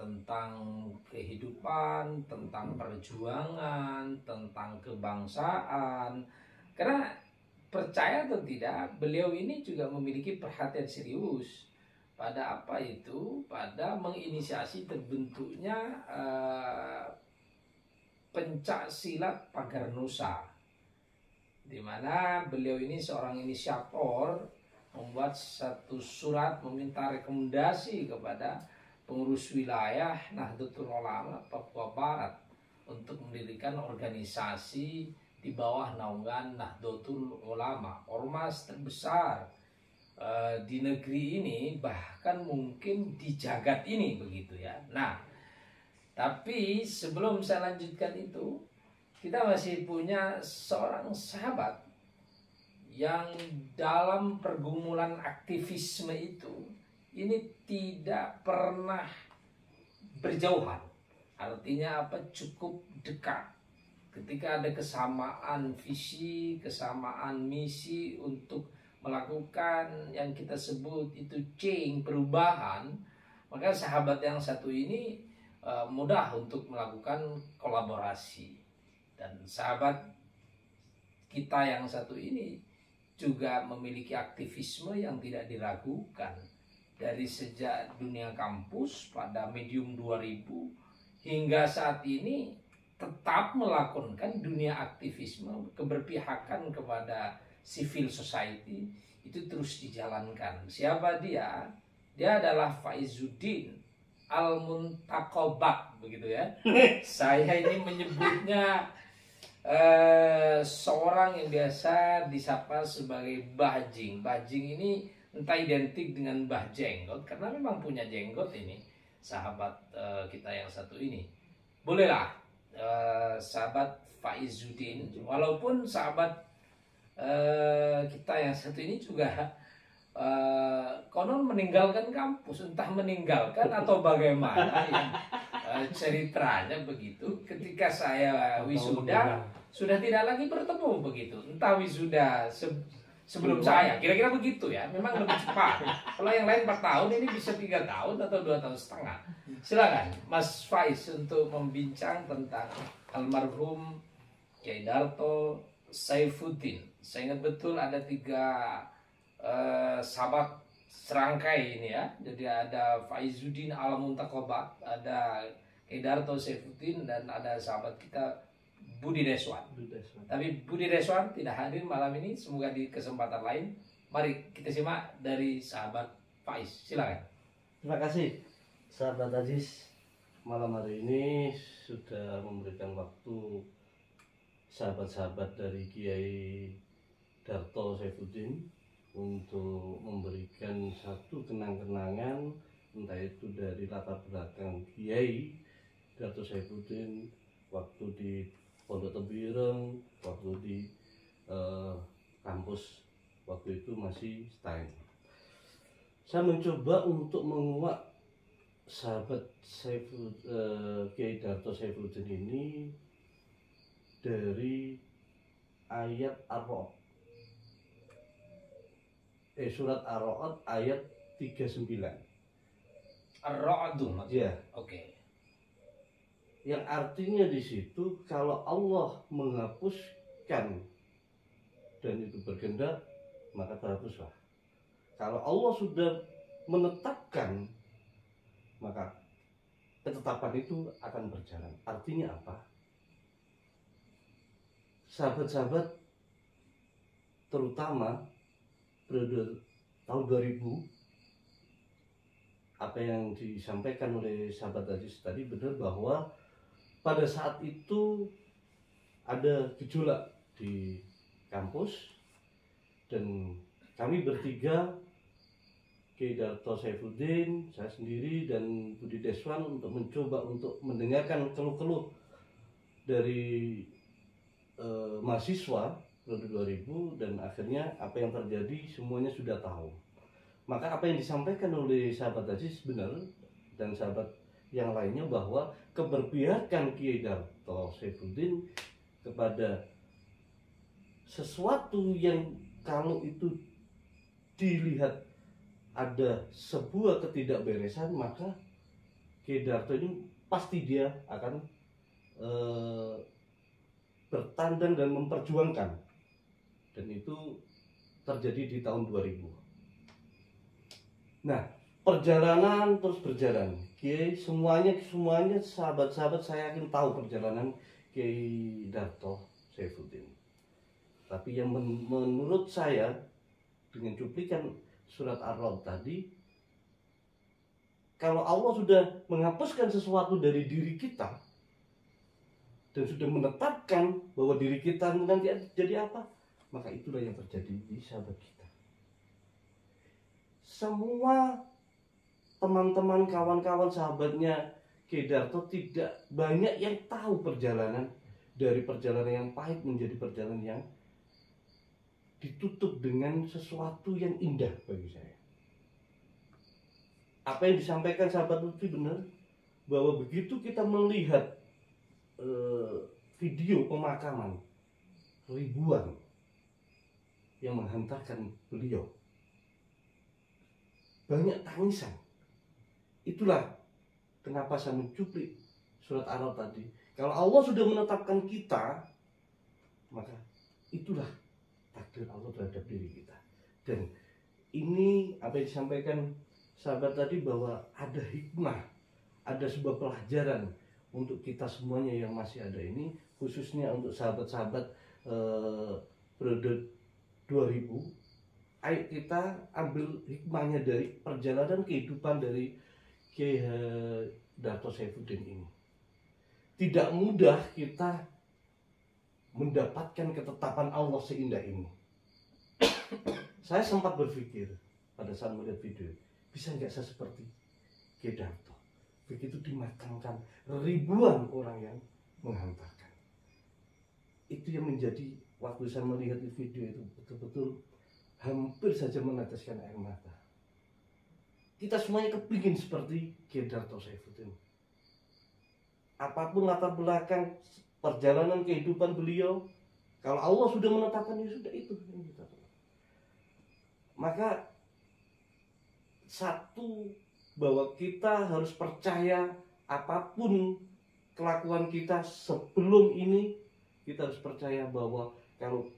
Speaker 1: Tentang kehidupan, tentang perjuangan, tentang kebangsaan. Karena percaya atau tidak, beliau ini juga memiliki perhatian serius pada apa itu, pada menginisiasi terbentuknya pencak silat Pagar Nusa, di mana beliau ini seorang inisiator membuat satu surat meminta rekomendasi kepada pengurus wilayah Nahdlatul Ulama Papua Barat untuk mendirikan organisasi di bawah naungan Nahdlatul Ulama, ormas terbesar di negeri ini, bahkan mungkin di jagat ini begitu ya. Nah, tapi sebelum saya lanjutkan itu, kita masih punya seorang sahabat yang dalam pergumulan aktivisme itu ini tidak pernah berjauhan. Artinya apa? Cukup dekat. Ketika ada kesamaan visi, kesamaan misi untuk melakukan yang kita sebut itu change, perubahan, maka sahabat yang satu ini mudah untuk melakukan kolaborasi. Dan sahabat kita yang satu ini juga memiliki aktivisme yang tidak diragukan. Dari sejak dunia kampus pada medium 2000 hingga saat ini tetap melakukan dunia aktivisme, keberpihakan kepada civil society itu terus dijalankan. Siapa dia? Dia adalah Faizuddin Al-Muntaqobat begitu ya. Saya ini menyebutnya seorang yang biasa disapa sebagai Bajing. Bajing ini entah identik dengan Mbah Jenggot, karena memang punya jenggot ini sahabat kita yang satu ini. Bolehlah sahabat Faizuddin, walaupun sahabat kita yang satu ini juga konon meninggalkan kampus, entah meninggalkan atau bagaimana ya, ceritanya begitu. Ketika saya wisuda sudah tidak lagi bertemu begitu, entah wisuda sebelum saya, kira-kira begitu ya. Memang lebih cepat. Kalau yang lain 4 tahun, ini bisa 3 tahun atau 2 tahun setengah. Silakan Mas Faiz untuk membincang tentang almarhum Kiai Darto Saifuddin. Saya ingat betul ada 3 sahabat serangkai ini ya. Jadi ada Faizuddin Al-Muntaqobat, ada Kiai Darto Saifuddin, dan ada sahabat kita Budi Deswan. Tapi Budi Deswan tidak hadir malam ini. Semoga di kesempatan lain. Mari kita simak dari sahabat Faiz. Silakan.
Speaker 4: Terima kasih sahabat Aziz. Malam hari ini sudah memberikan waktu sahabat-sahabat dari Kiai Darto Saifuddin untuk memberikan satu kenang-kenangan, entah itu dari latar belakang Kiai Darto Saifuddin waktu di Pondok Tebu Ireng, waktu di kampus waktu itu masih STAN. Saya mencoba untuk menguak sahabat Kiai Darto Saifuddin ini dari ayat Ar-Ra'd, surat Ar-Ra'd ayat 39.
Speaker 1: Ar-Ra'd.
Speaker 4: Ya.
Speaker 1: Oke.
Speaker 4: Yang artinya di situ kalau Allah menghapuskan dan itu berkehendak, maka terhapuslah. Kalau Allah sudah menetapkan, maka ketetapan itu akan berjalan. Artinya apa? Sahabat-sahabat, terutama periode tahun 2000, apa yang disampaikan oleh sahabat Aziz tadi benar, bahwa pada saat itu ada gejolak di kampus dan kami bertiga, Kiai Darto Saifuddin, saya sendiri dan Budi Deswan, untuk mencoba untuk mendengarkan keluh-keluh dari mahasiswa periode 2000, dan akhirnya apa yang terjadi semuanya sudah tahu. Maka apa yang disampaikan oleh sahabat Aziz benar, dan sahabat yang lainnya, bahwa keberpihakan Kiai Darto Saifuddin kepada sesuatu yang kalau itu dilihat ada sebuah ketidakberesan, maka Kiai Darto ini pasti dia akan bertandang dan memperjuangkan, dan itu terjadi di tahun 2000. Nah, perjalanan terus berjalan. Kiai semuanya sahabat-sahabat saya yakin tahu perjalanan Kiai Darto Saifuddin. Tapi yang menurut saya, dengan cuplikan surat Ar-Ra'd tadi, kalau Allah sudah menghapuskan sesuatu dari diri kita dan sudah menetapkan bahwa diri kita nanti jadi apa, maka itulah yang terjadi di sahabat kita. Semua teman-teman, kawan-kawan, sahabatnya Kiai Darto tidak banyak yang tahu perjalanan, dari perjalanan yang pahit menjadi perjalanan yang ditutup dengan sesuatu yang indah bagi saya. Apa yang disampaikan sahabat Lutfi benar, bahwa begitu kita melihat video pemakaman ribuan yang menghantarkan beliau, banyak tangisan. Itulah kenapa saya mencuplik surat Ar-Ra'd tadi. Kalau Allah sudah menetapkan kita, maka itulah takdir Allah terhadap diri kita. Dan ini apa yang disampaikan sahabat tadi, bahwa ada hikmah, ada sebuah pelajaran untuk kita semuanya yang masih ada ini, khususnya untuk sahabat-sahabat periode 2000. Ayo kita ambil hikmahnya dari perjalanan kehidupan dari Kiai Darto Saifuddin ini. Tidak mudah kita mendapatkan ketetapan Allah seindah ini. Saya sempat berpikir pada saat melihat video, bisa nggak saya seperti Kiai Darto, begitu dimakamkan ribuan orang yang menghantarkan. Itu yang menjadi, waktu saya melihat di video itu, betul-betul hampir saja meneteskan air mata. Kita semuanya kepingin seperti Kiai Darto Saifuddin. Apapun latar belakang perjalanan kehidupan beliau, kalau Allah sudah menetapkan, ya sudah, itu yang kita tahu. Maka satu, bahwa kita harus percaya apapun kelakuan kita sebelum ini, kita harus percaya bahwa kalau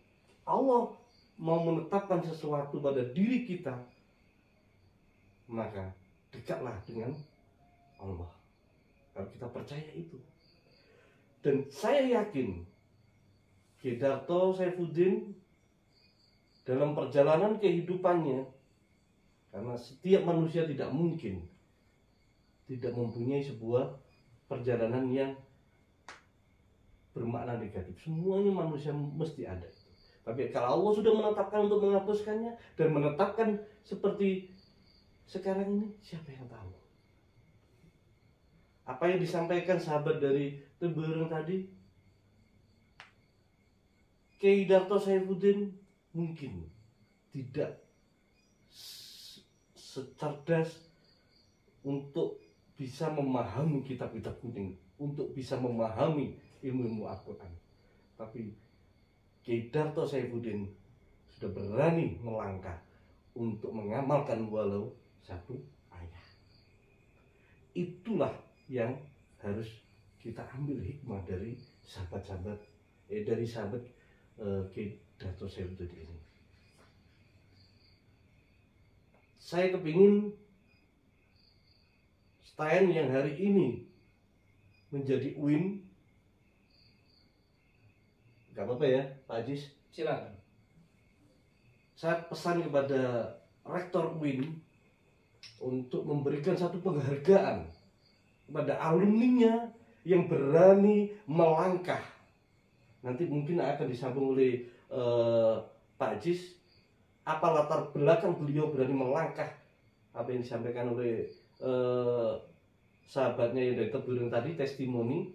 Speaker 4: Allah mau menetapkan sesuatu pada diri kita, maka dekatlah dengan Allah. Kalau kita percaya itu. Dan saya yakin Kiai Darto Saifuddin dalam perjalanan kehidupannya, karena setiap manusia tidak mungkin tidak mempunyai sebuah perjalanan yang bermakna negatif. Semuanya manusia mesti ada itu. Tapi kalau Allah sudah menetapkan untuk menghapuskannya dan menetapkan seperti sekarang ini, siapa yang tahu? Apa yang disampaikan sahabat dari Tebereng tadi, Kiai Darto Saifuddin mungkin tidak secerdas untuk bisa memahami kitab-kitab kuning, untuk bisa memahami ilmu-ilmu Al-Quran. Tapi Kiai Darto Saifuddin sudah berani melangkah untuk mengamalkan walau satu ayat. Itulah yang harus kita ambil hikmah dari sahabat-sahabat, dari sahabat Kiai Darto Saifuddin ini. Saya kepingin stand yang hari ini menjadi UIN. Gak apa-apa ya Pak Ajis.
Speaker 1: Silakan.
Speaker 4: Saya pesan kepada rektor UIN untuk memberikan satu penghargaan kepada alumninya yang berani melangkah. Nanti mungkin akan disambung oleh Pak Ajis, apa latar belakang beliau berani melangkah, apa yang disampaikan oleh sahabatnya yang dari Tebuireng tadi, testimoni.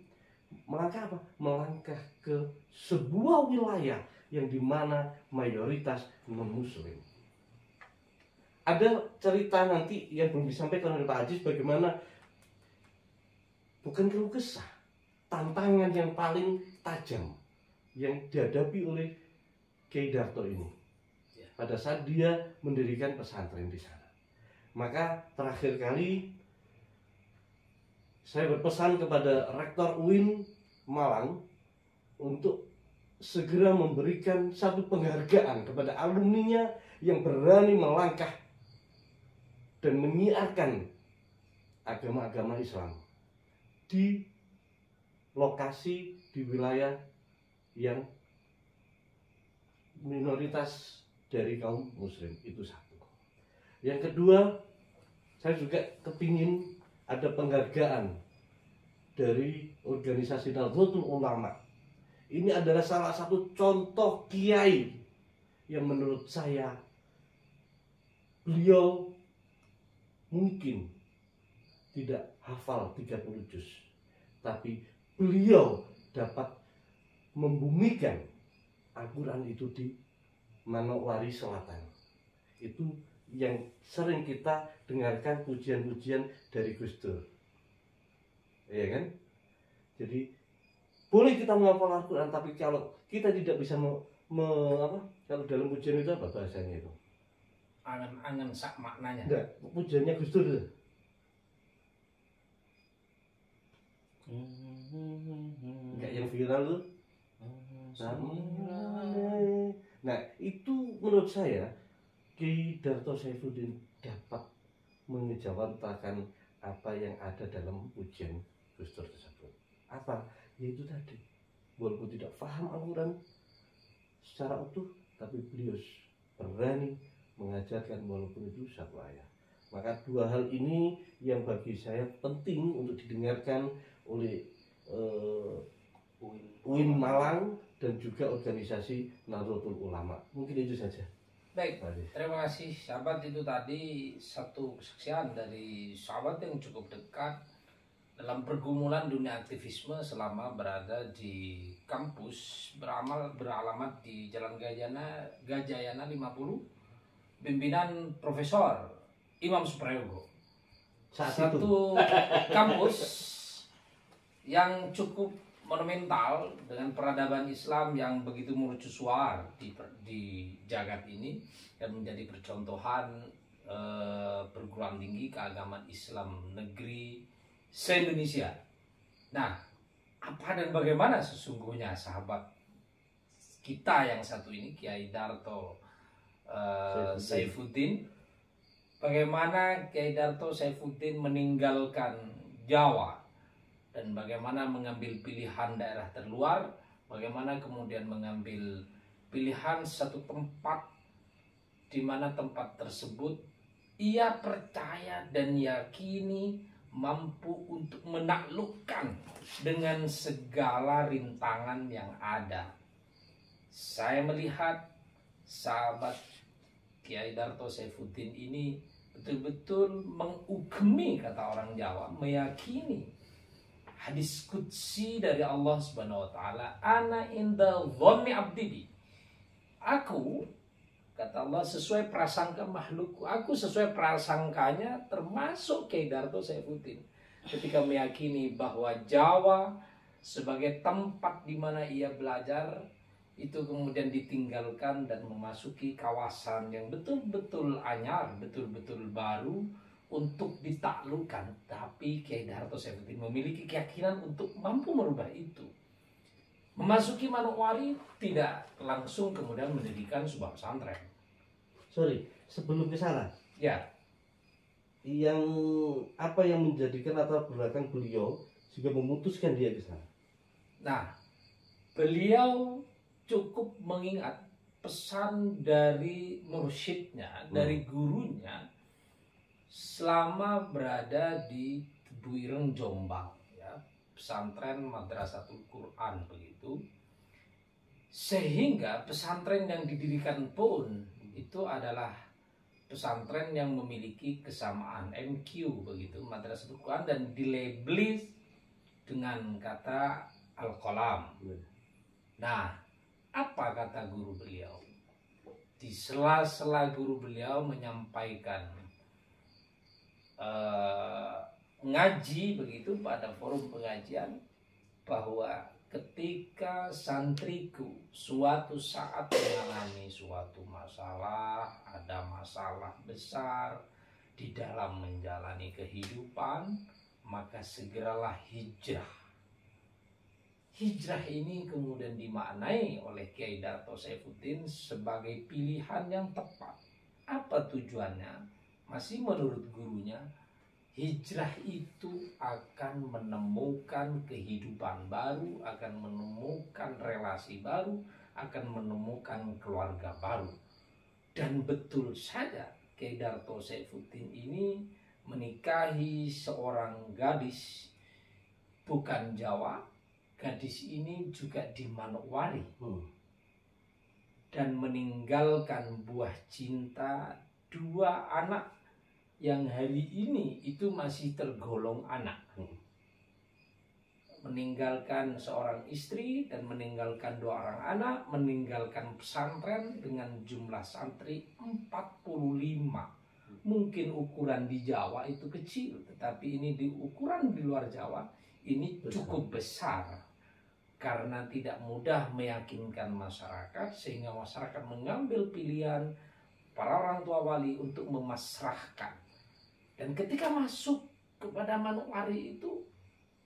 Speaker 4: Melangkah apa? Melangkah ke sebuah wilayah yang dimana mayoritas non-muslim. Ada cerita nanti yang belum disampaikan oleh Pak Ajis, bagaimana bukan keluh kesah, tantangan yang paling tajam yang dihadapi oleh Kiai Darto ini pada saat dia mendirikan pesantren di sana. Maka terakhir kali saya berpesan kepada Rektor UIN Malang untuk segera memberikan satu penghargaan kepada alumninya yang berani melangkah dan menyiarkan agama-agama Islam di lokasi, di wilayah yang minoritas dari kaum muslim. Itu satu. Yang kedua, saya juga kepingin ada penghargaan dari organisasi Nahdlatul Ulama. Ini adalah salah satu contoh kiai yang menurut saya beliau mungkin tidak hafal 30 juz, tapi beliau dapat membumikan Al-Quran itu di Manokwari Selatan. Itu yang sering kita dengarkan pujian-pujian dari Gus Dur, ya kan? Jadi boleh kita menghafal Al-Quran, tapi kalau kita tidak bisa kalau dalam pujian itu apa bahasanya itu?
Speaker 1: Angan-angan sak maknanya.
Speaker 4: Enggak, pujiannya Gus Dur itu. Enggak yang viral tuh. Nah, itu menurut saya Kiai Darto Saifuddin dapat mengejawantakan apa yang ada dalam ujian Gus Dur tersebut. Apa? Yaitu tadi, walaupun tidak paham Al-Quran secara utuh, tapi beliau berani mengajarkan walaupun itu satu ayat. Maka dua hal ini yang bagi saya penting untuk didengarkan oleh UIN Malang dan juga organisasi Nahdlatul Ulama. Mungkin itu saja.
Speaker 1: Baik, terima kasih sahabat. Itu tadi satu kesaksian dari sahabat yang cukup dekat dalam pergumulan dunia aktivisme selama berada di kampus beralamat di Jalan Gajayana 50, pimpinan Profesor Imam Suprayogo. Satu kampus yang cukup monumental dengan peradaban Islam yang begitu mercusuar di jagat ini dan menjadi percontohan perguruan tinggi keagamaan Islam negeri se-Indonesia. Nah, apa dan bagaimana sesungguhnya sahabat kita yang satu ini, Kiai Darto Saifuddin, bagaimana Kiai Darto Saifuddin meninggalkan Jawa dan bagaimana mengambil pilihan daerah terluar, bagaimana kemudian mengambil pilihan satu tempat di mana tempat tersebut ia percaya dan yakini mampu untuk menaklukkan dengan segala rintangan yang ada. Saya melihat sahabat Kiai Darto Saifuddin ini betul-betul mengugemi, kata orang Jawa, meyakini hadis qudsi dari Allah Subhanahu wa taala, ana inda dhanni abdi. Aku, kata Allah, sesuai prasangka makhlukku. Aku sesuai prasangkanya, termasuk Kiai Darto Saifuddin, ketika meyakini bahwa Jawa sebagai tempat di mana ia belajar itu kemudian ditinggalkan dan memasuki kawasan yang betul-betul anyar, betul-betul baru untuk ditaklukkan. Tapi Kiai Darto Saifuddin memiliki keyakinan untuk mampu merubah itu. Memasuki Manokwari tidak langsung kemudian mendirikan sebuah pesantren.
Speaker 4: Sorry, sebelum ke sana.
Speaker 1: Ya.
Speaker 4: Yang apa yang menjadikan latar belakang beliau sehingga memutuskan dia ke sana.
Speaker 1: Nah, beliau cukup mengingat pesan dari mursyidnya, dari gurunya selama berada di Tebuireng Jombang, ya, pesantren Madrasatul Quran begitu. Sehingga pesantren yang didirikan pun itu adalah pesantren yang memiliki kesamaan MQ begitu, Madrasatul Quran, dan dilabeli dengan kata Al-Qalam. Nah, apa kata guru beliau? Di sela-sela guru beliau menyampaikan ngaji begitu pada forum pengajian, bahwa ketika santriku suatu saat mengalami suatu masalah, ada masalah besar di dalam menjalani kehidupan, maka segeralah hijrah. Hijrah ini kemudian dimaknai oleh Kiai Darto Saifuddin sebagai pilihan yang tepat. Apa tujuannya? Masih menurut gurunya, hijrah itu akan menemukan kehidupan baru, akan menemukan relasi baru, akan menemukan keluarga baru. Dan betul saja, Kiai Darto Saifuddin ini menikahi seorang gadis bukan Jawa. Gadis ini juga di Manokwari dan meninggalkan buah cinta 2 anak yang hari ini itu masih tergolong anak. Meninggalkan seorang istri dan meninggalkan 2 orang anak, meninggalkan pesantren dengan jumlah santri 45. Mungkin ukuran di Jawa itu kecil, tetapi ini di ukuran di luar Jawa ini cukup besar. Karena tidak mudah meyakinkan masyarakat, sehingga masyarakat mengambil pilihan para orang tua wali untuk memasrahkan. Dan ketika masuk kepada Manokwari itu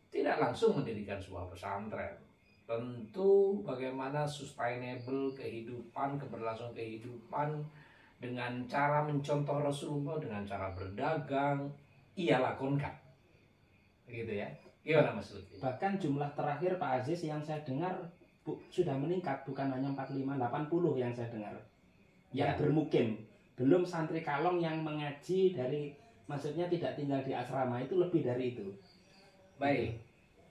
Speaker 1: tidak langsung mendirikan sebuah pesantren. Tentu bagaimana sustainable kehidupan, keberlangsungan kehidupan dengan cara mencontoh Rasulullah, dengan cara berdagang, ia lakonkan. Begitu ya. Gimana Mas Lutfi?
Speaker 5: Bahkan jumlah terakhir Pak Aziz yang saya dengar sudah meningkat, bukan hanya 45, 80 yang saya dengar. Yang bermukim, belum santri kalong yang mengaji dari, maksudnya tidak tinggal di asrama, itu lebih dari itu.
Speaker 1: Baik,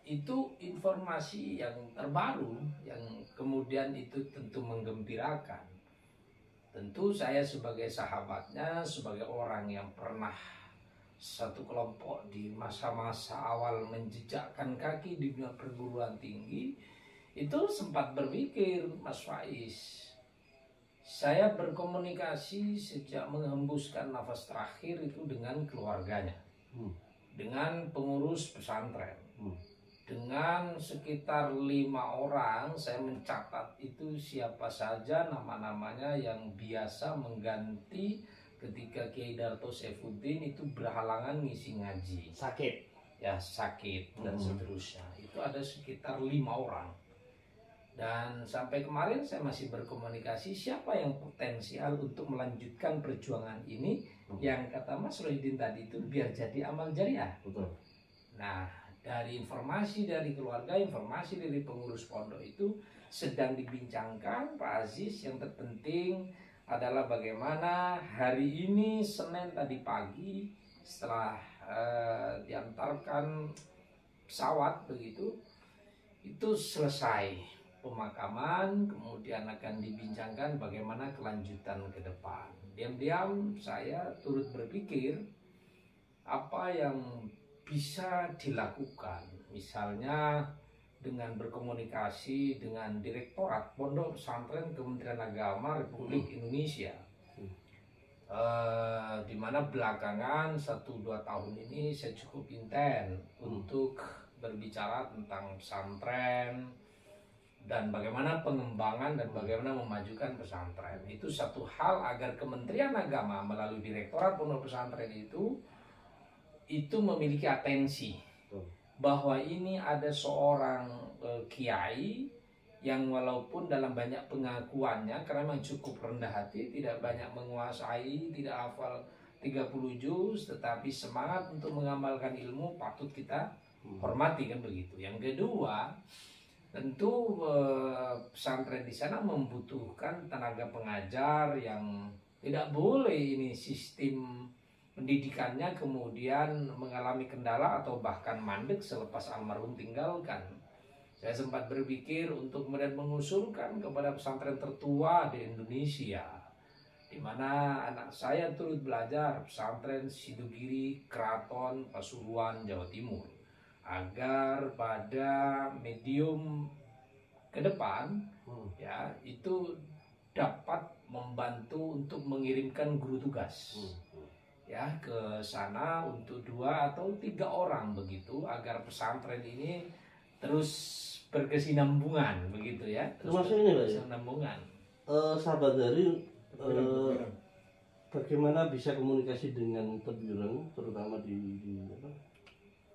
Speaker 1: itu informasi yang terbaru yang kemudian itu tentu menggembirakan. Tentu saya sebagai sahabatnya, sebagai orang yang pernah satu kelompok di masa-masa awal menjejakkan kaki di dunia perguruan tinggi, itu sempat berpikir, Mas Faiz, saya berkomunikasi sejak menghembuskan nafas terakhir itu dengan keluarganya, dengan pengurus pesantren, dengan sekitar 5 orang. Saya mencatat itu siapa saja nama-namanya yang biasa mengganti ketika Kiai Darto Saifuddin itu berhalangan ngisi ngaji,
Speaker 5: Sakit.
Speaker 1: ya sakit dan seterusnya. Itu ada sekitar 5 orang. Dan sampai kemarin saya masih berkomunikasi siapa yang potensial untuk melanjutkan perjuangan ini, yang kata Mas Rohidin tadi itu biar jadi amal jariah.
Speaker 4: Betul.
Speaker 1: Nah, dari informasi dari keluarga, informasi dari pengurus pondok itu sedang dibincangkan Pak Aziz. Yang terpenting adalah bagaimana hari ini Senin tadi pagi setelah diantarkan pesawat begitu, itu selesai pemakaman, kemudian akan dibincangkan bagaimana kelanjutan ke depan. Diam-diam saya turut berpikir apa yang bisa dilakukan, misalnya dengan berkomunikasi dengan Direktorat Pondok Pesantren Kementerian Agama Republik Indonesia, di mana belakangan 1-2 tahun ini saya cukup intens untuk berbicara tentang pesantren dan bagaimana pengembangan dan bagaimana memajukan pesantren. Itu satu hal agar Kementerian Agama melalui Direktorat Pondok Pesantren itu memiliki atensi bahwa ini ada seorang kiai yang walaupun dalam banyak pengakuannya karena memang cukup rendah hati, tidak banyak menguasai, tidak hafal 30 juz, tetapi semangat untuk mengamalkan ilmu patut kita hormati kan begitu. Yang kedua, tentu pesantren di sana membutuhkan tenaga pengajar yang tidak boleh ini sistem pendidikannya kemudian mengalami kendala atau bahkan mandek selepas almarhum tinggalkan. Saya sempat berpikir untuk kemudian mengusulkan kepada pesantren tertua di Indonesia, di mana anak saya turut belajar, pesantren Sidogiri, Keraton, Pasuruan, Jawa Timur, agar pada medium ke depan ya itu dapat membantu untuk mengirimkan guru tugas ya ke sana untuk 2 atau 3 orang begitu, agar pesantren ini terus berkesinambungan begitu ya.
Speaker 4: Termasuk ini Pak ya?
Speaker 1: Kesinambungan.
Speaker 4: Sahabat dari bagaimana bisa komunikasi dengan Tebuireng, terutama di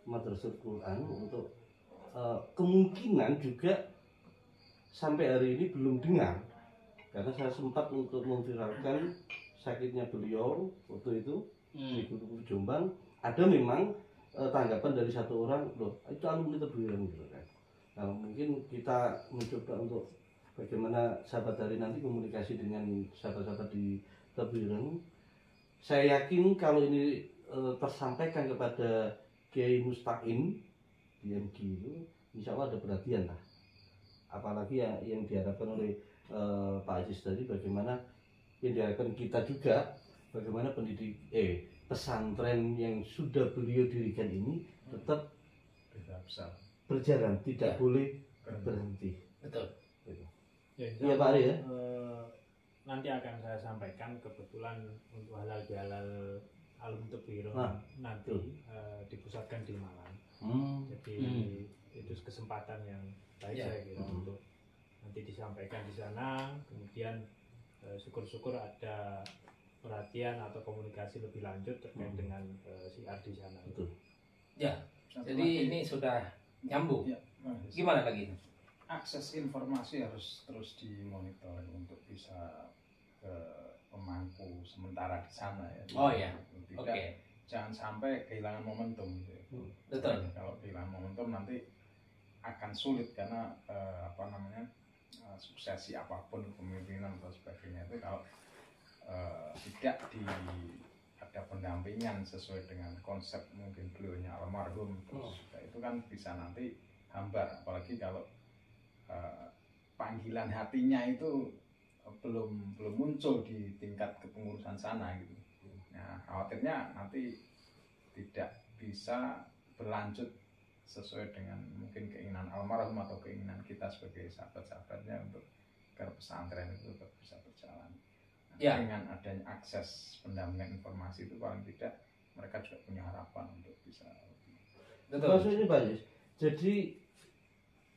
Speaker 4: Madrasah Quran, untuk kemungkinan juga sampai hari ini belum dengar, karena saya sempat untuk memviralkan sakitnya beliau waktu itu di Guru Jombang. Ada memang tanggapan dari satu orang, loh itu alumni Tebuireng gitu kan. Nah, mungkin kita mencoba untuk bagaimana sahabat dari nanti komunikasi dengan sahabat-sahabat di Tebuireng. Saya yakin kalau ini tersampaikan kepada Kiai Mustaqim di MG itu, insya Allah ada perhatian lah. Apalagi yang diharapkan oleh Pak Aziz tadi, bagaimana yang diharapkan kita juga, bagaimana pesantren yang sudah beliau dirikan ini tetap berjalan, tidak boleh berhenti.
Speaker 1: Betul.
Speaker 4: Iya Pak Ari ya.
Speaker 2: Nanti akan saya sampaikan, kebetulan untuk halal bihalal alumni Tebuireng nanti dipusatkan di Malang. Jadi itu kesempatan yang baik saya kira untuk nanti disampaikan di sana. Kemudian syukur-syukur ada perhatian atau komunikasi lebih lanjut terkait dengan siar di sana.
Speaker 4: Betul.
Speaker 1: Ya. Jadi ini sudah nyambung.
Speaker 3: Ya,
Speaker 1: Gimana lagi?
Speaker 3: akses informasi harus terus dimonitor untuk bisa ke pemangku sementara di sana ya.
Speaker 1: Oh ya.
Speaker 3: Tidak, jangan sampai kehilangan momentum. Gitu.
Speaker 1: Betul.
Speaker 3: Kalau kehilangan momentum nanti akan sulit, karena suksesi apapun kepemimpinan atau sebagainya itu kalau tidak ada pendampingan sesuai dengan konsep mungkin beliaunya almarhum, terus itu kan bisa nanti hambar, apalagi kalau panggilan hatinya itu belum muncul di tingkat kepengurusan sana gitu. Nah, khawatirnya nanti tidak bisa berlanjut sesuai dengan mungkin keinginan almarhum atau keinginan kita sebagai sahabat-sahabatnya untuk agar pesantren itu tetap bisa berjalan. Nah, dengan adanya akses pendampingan informasi itu paling tidak mereka juga punya harapan untuk bisa.
Speaker 4: Betul. Maksudnya Pak Yus, jadi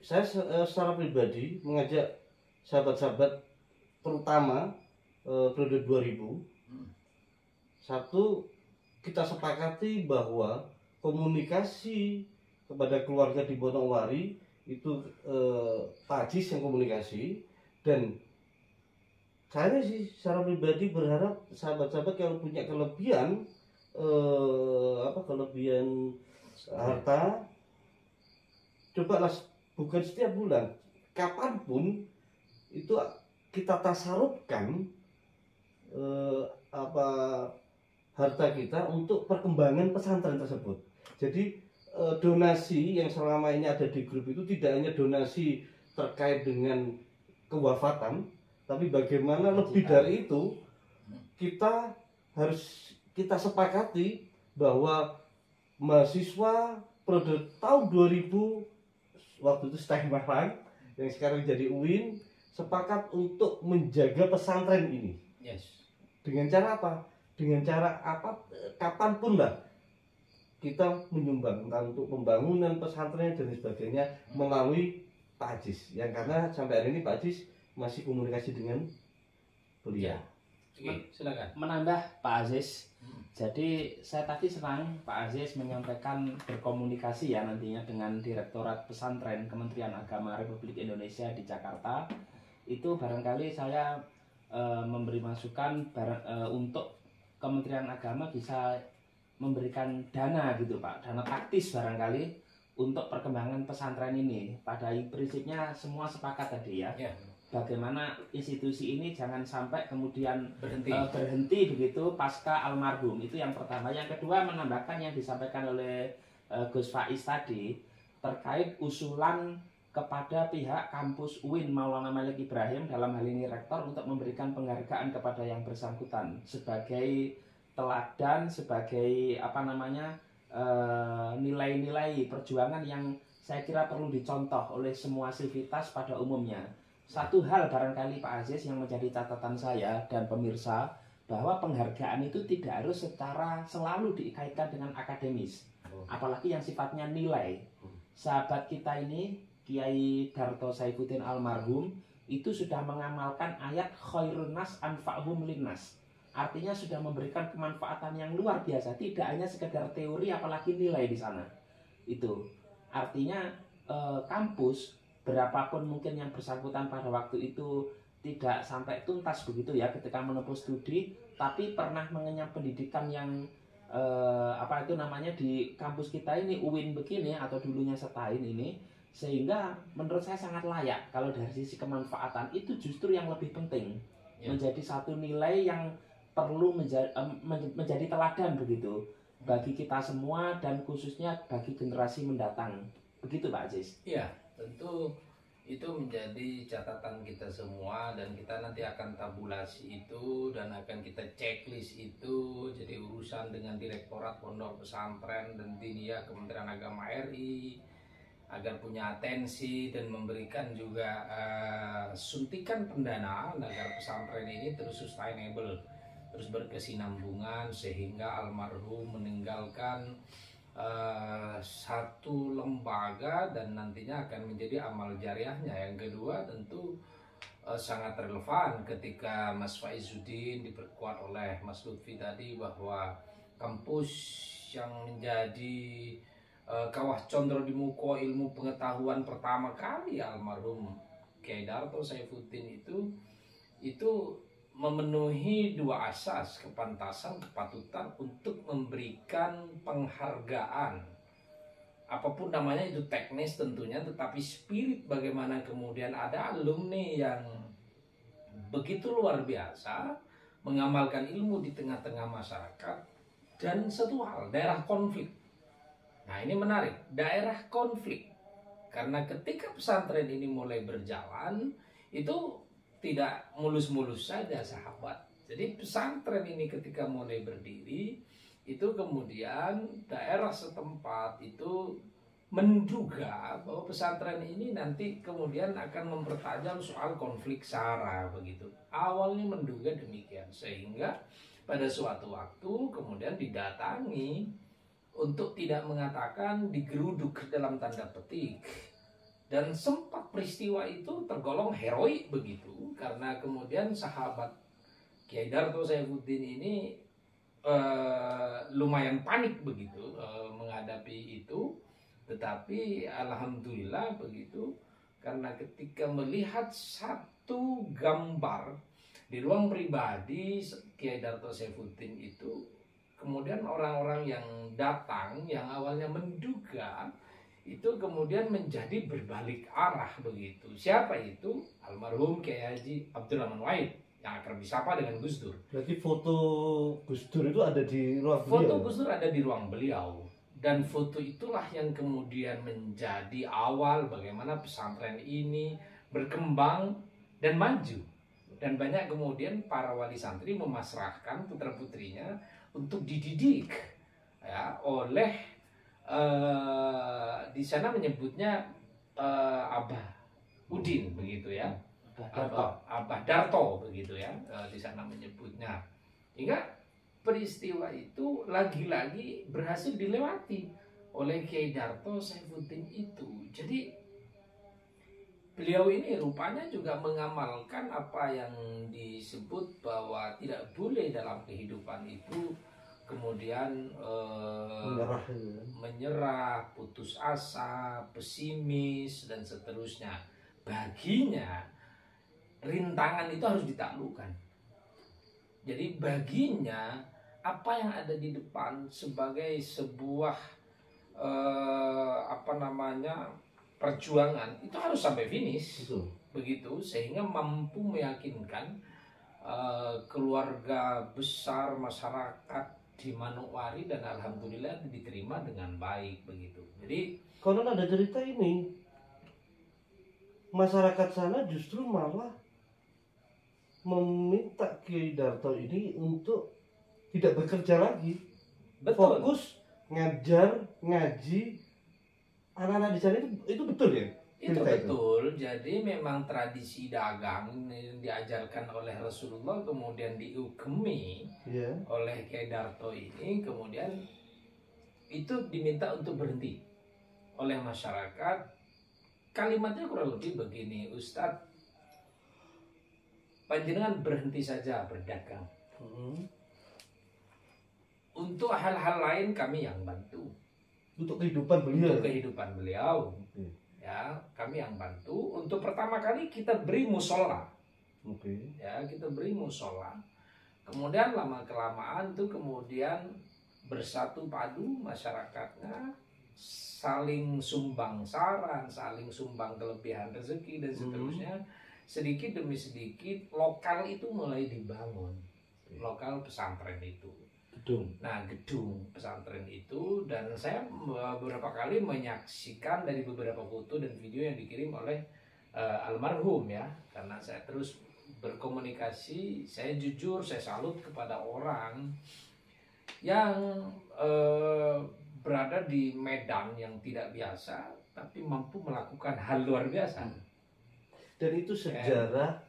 Speaker 4: saya secara pribadi mengajak sahabat-sahabat terutama periode 2000, satu, kita sepakati bahwa komunikasi kepada keluarga di Bonowari itu Pak Aziz yang komunikasi, dan saya sih secara pribadi berharap sahabat-sahabat kalau punya kelebihan kelebihan harta, cobalah bukan setiap bulan, kapanpun itu kita tasarufkan harta kita untuk perkembangan pesantren tersebut. Jadi donasi yang selama ini ada di grup itu tidak hanya donasi terkait dengan kewafatan, tapi bagaimana lebih dari itu kita sepakati bahwa mahasiswa periode tahun 2000 waktu itu STEM Malang yang sekarang jadi UIN sepakat untuk menjaga pesantren ini.
Speaker 1: Yes.
Speaker 4: Dengan cara apa? Dengan cara kapanpun lah kita menyumbang, entah untuk pembangunan pesantren dan sebagainya melalui Pak Aziz. Yang karena sampai hari ini Pak Aziz masih komunikasi dengan beliau.
Speaker 1: Oke, silakan.
Speaker 5: Menambah Pak Aziz. Jadi saya tadi senang Pak Aziz menyampaikan berkomunikasi ya nantinya dengan Direktorat Pesantren Kementerian Agama Republik Indonesia di Jakarta. Itu barangkali saya memberi masukan untuk Kementerian Agama bisa memberikan dana gitu Pak, dana taktis barangkali untuk perkembangan pesantren ini. Pada prinsipnya semua sepakat tadi ya.
Speaker 1: Ya.
Speaker 5: Bagaimana institusi ini jangan sampai kemudian
Speaker 1: Berhenti.
Speaker 5: berhenti begitu pasca almarhum. Itu yang pertama. Yang kedua, menambahkan yang disampaikan oleh Gus Faiz tadi terkait usulan kepada pihak kampus UIN Maulana Malik Ibrahim, dalam hal ini rektor, untuk memberikan penghargaan kepada yang bersangkutan sebagai teladan, sebagai nilai-nilai perjuangan yang saya kira perlu dicontoh oleh semua sivitas pada umumnya. Satu hal barangkali Pak Aziz yang menjadi catatan saya dan pemirsa, bahwa penghargaan itu tidak harus secara selalu dikaitkan dengan akademis, apalagi yang sifatnya nilai. Sahabat kita ini, Kiai Darto Saifuddin almarhum, itu sudah mengamalkan ayat khairun nas anfa'hum linnas. Artinya sudah memberikan kemanfaatan yang luar biasa, tidak hanya sekedar teori apalagi nilai di sana. Itu artinya kampus berapapun mungkin yang bersangkutan pada waktu itu tidak sampai tuntas begitu ya ketika menempuh studi, tapi pernah mengenyam pendidikan yang di kampus kita ini UIN begini atau dulunya Setain ini, sehingga menurut saya sangat layak kalau dari sisi kemanfaatan itu justru yang lebih penting ya. Menjadi satu nilai yang perlu menjadi teladan begitu bagi kita semua dan khususnya bagi generasi mendatang. Begitu Pak Aziz?
Speaker 1: Iya, tentu itu menjadi catatan kita semua dan kita nanti akan tabulasi itu dan akan kita checklist itu. Jadi urusan dengan Direktorat Pondok Pesantren dan Diniyah Kementerian Agama RI agar punya atensi dan memberikan juga suntikan pendanaan agar pesantren ini terus sustainable, terus berkesinambungan sehingga almarhum meninggalkan satu lembaga dan nantinya akan menjadi amal jariahnya. Yang kedua tentu sangat relevan ketika Mas Faizuddin diperkuat oleh Mas Lutfi tadi bahwa kampus yang menjadi Kawah Condro di Muko ilmu pengetahuan pertama kali almarhum Kiai Darto Saifuddin itu memenuhi dua asas, kepantasan, kepatutan untuk memberikan penghargaan. Apapun namanya itu teknis tentunya, tetapi spirit bagaimana kemudian ada alumni yang begitu luar biasa mengamalkan ilmu di tengah-tengah masyarakat. Dan satu hal, daerah konflik. Nah ini menarik, daerah konflik. Karena ketika pesantren ini mulai berjalan, itu tidak mulus-mulus saja sahabat. Jadi pesantren ini ketika mulai berdiri, itu kemudian daerah setempat itu menduga bahwa pesantren ini nanti kemudian akan mempertajam soal konflik SARA begitu. Awalnya menduga demikian, sehingga pada suatu waktu kemudian didatangi untuk tidak mengatakan digeruduk dalam tanda petik. Dan sempat peristiwa itu tergolong heroik begitu, karena kemudian sahabat Kiai Darto Saifuddin ini lumayan panik begitu menghadapi itu. Tetapi alhamdulillah begitu, karena ketika melihat satu gambar di ruang pribadi Kiai Darto Saifuddin itu, kemudian orang-orang yang datang yang awalnya menduga itu kemudian menjadi berbalik arah begitu. Siapa itu? Almarhum Kiai Haji Abdurrahman Wahid yang akrab disapa dengan Gus Dur.
Speaker 4: Berarti foto Gus Dur itu ada di ruang beliau?
Speaker 1: Foto Gus Dur ada di ruang beliau. Dan foto itulah yang kemudian menjadi awal bagaimana pesantren ini berkembang dan maju. Dan banyak kemudian para wali santri memasrahkan putra-putrinya untuk dididik ya, oleh di sana menyebutnya Abah Udin begitu ya, Abah Darto begitu ya, di sana menyebutnya. Hingga peristiwa itu lagi-lagi berhasil dilewati oleh Kiai Darto Saifuddin itu. Jadi beliau ini rupanya juga mengamalkan apa yang disebut bahwa tidak boleh dalam kehidupan itu kemudian menyerah, putus asa, pesimis dan seterusnya. Baginya rintangan itu harus ditaklukkan. Jadi baginya apa yang ada di depan sebagai sebuah apa namanya perjuangan itu harus sampai finish.
Speaker 4: Betul.
Speaker 1: Begitu sehingga mampu meyakinkan keluarga besar masyarakat di Manokwari, dan alhamdulillah diterima dengan baik begitu. Jadi
Speaker 4: Konon ada cerita ini, masyarakat sana justru malah meminta Kiai Darto ini untuk tidak bekerja lagi,
Speaker 1: betul,
Speaker 4: fokus ngajar, ngaji anak-anak di sana. Itu betul ya?
Speaker 1: itu
Speaker 4: Cerita
Speaker 1: betul. Jadi memang tradisi dagang yang diajarkan oleh Rasulullah kemudian diukemi
Speaker 4: Ya.
Speaker 1: oleh Kiai Darto ini, kemudian itu diminta untuk berhenti oleh masyarakat. Kalimatnya kurang lebih begini, Ustadz, panjenengan berhenti saja berdagang. Untuk hal-hal lain kami yang bantu.
Speaker 4: Untuk kehidupan beliau.
Speaker 1: Untuk kehidupan beliau,
Speaker 4: Oke.
Speaker 1: ya kami yang bantu. Untuk pertama kali kita beri musola,
Speaker 4: Oke.
Speaker 1: ya kita beri musola. Kemudian lama kelamaan tuh kemudian bersatu padu masyarakatnya, saling sumbang saran, saling sumbang kelebihan rezeki dan seterusnya. Sedikit demi sedikit lokal itu mulai dibangun, lokal pesantren itu.
Speaker 5: Gedung.
Speaker 1: Nah, gedung pesantren itu, dan saya beberapa kali menyaksikan dari beberapa foto dan video yang dikirim oleh almarhum ya, karena saya terus berkomunikasi. Saya jujur, saya salut kepada orang yang berada di medan yang tidak biasa tapi mampu melakukan hal luar biasa.
Speaker 4: Dan itu sejarah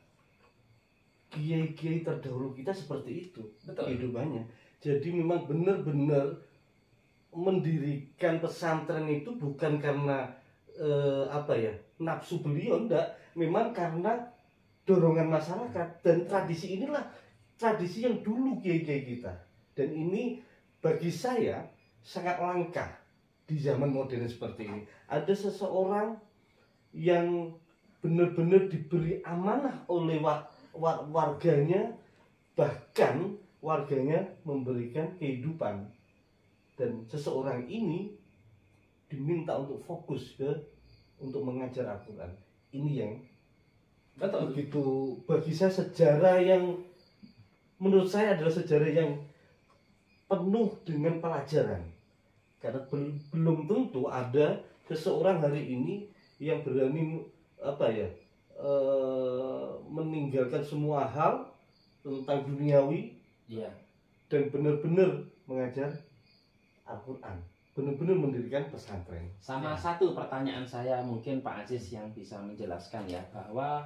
Speaker 4: kiai-kiai terdahulu kita seperti itu.
Speaker 1: Betul.
Speaker 4: Kehidupannya. Jadi memang benar-benar mendirikan pesantren itu bukan karena nafsu beliau, enggak, memang karena dorongan masyarakat. Dan tradisi inilah tradisi yang dulu kiai-kiai kita. Dan ini bagi saya sangat langka di zaman modern seperti ini. Ada seseorang yang benar-benar diberi amanah oleh warganya, bahkan warganya memberikan kehidupan, dan seseorang ini diminta untuk fokus untuk mengajar Al-Quran. Ini yang
Speaker 1: Betul.
Speaker 4: begitu bagi saya sejarah yang menurut saya adalah sejarah yang penuh dengan pelajaran, karena belum tentu ada seseorang hari ini yang berani meninggalkan semua hal tentang duniawi,
Speaker 5: Iya.
Speaker 4: dan benar-benar mengajar Al-Quran, benar-benar mendirikan pesantren.
Speaker 5: Sama satu pertanyaan saya mungkin Pak Aziz yang bisa menjelaskan ya, bahwa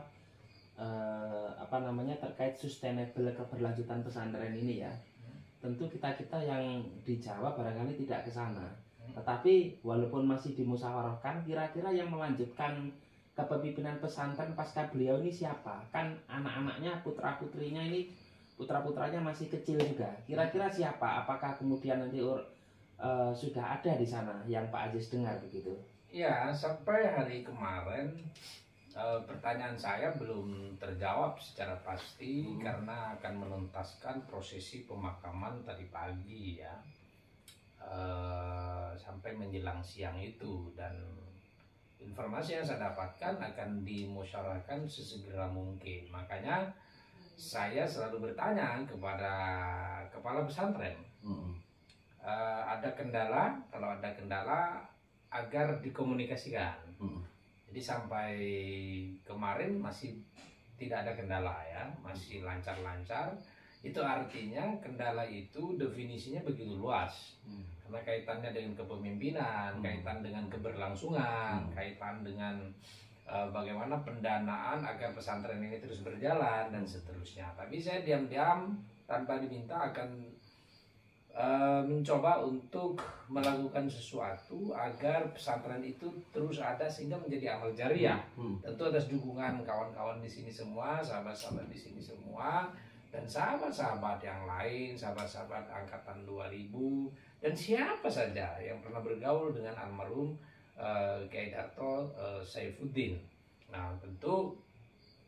Speaker 5: terkait sustainable keberlanjutan pesantren ini ya. Tentu kita yang di Jawa barangkali tidak ke sana. Tetapi walaupun masih dimusyawarahkan, kira-kira yang melanjutkan kepemimpinan pesantren pasca beliau ini siapa? Kan anak-anaknya, putra-putrinya ini, putra-putranya masih kecil juga. Kira-kira siapa? Apakah kemudian nanti sudah ada di sana yang Pak Aziz dengar begitu?
Speaker 1: Ya, sampai hari kemarin pertanyaan saya belum terjawab secara pasti karena akan menuntaskan prosesi pemakaman tadi pagi ya, sampai menjelang siang itu, dan informasi yang saya dapatkan akan dimusyawarahkan sesegera mungkin. Makanya saya selalu bertanya kepada kepala pesantren, ada kendala, kalau ada kendala agar dikomunikasikan. Jadi sampai kemarin masih tidak ada kendala ya, masih lancar-lancar. Itu artinya kendala itu definisinya begitu luas, karena kaitannya dengan kepemimpinan, kaitan dengan keberlangsungan, kaitan dengan bagaimana pendanaan agar pesantren ini terus berjalan dan seterusnya. Tapi saya diam-diam tanpa diminta akan mencoba untuk melakukan sesuatu agar pesantren itu terus ada sehingga menjadi amal jariah. Tentu atas dukungan kawan-kawan di sini semua, sahabat-sahabat di sini semua, dan sahabat-sahabat yang lain, sahabat-sahabat angkatan 2000, dan siapa saja yang pernah bergaul dengan almarhum Kiai Darto Saifuddin. Nah, tentu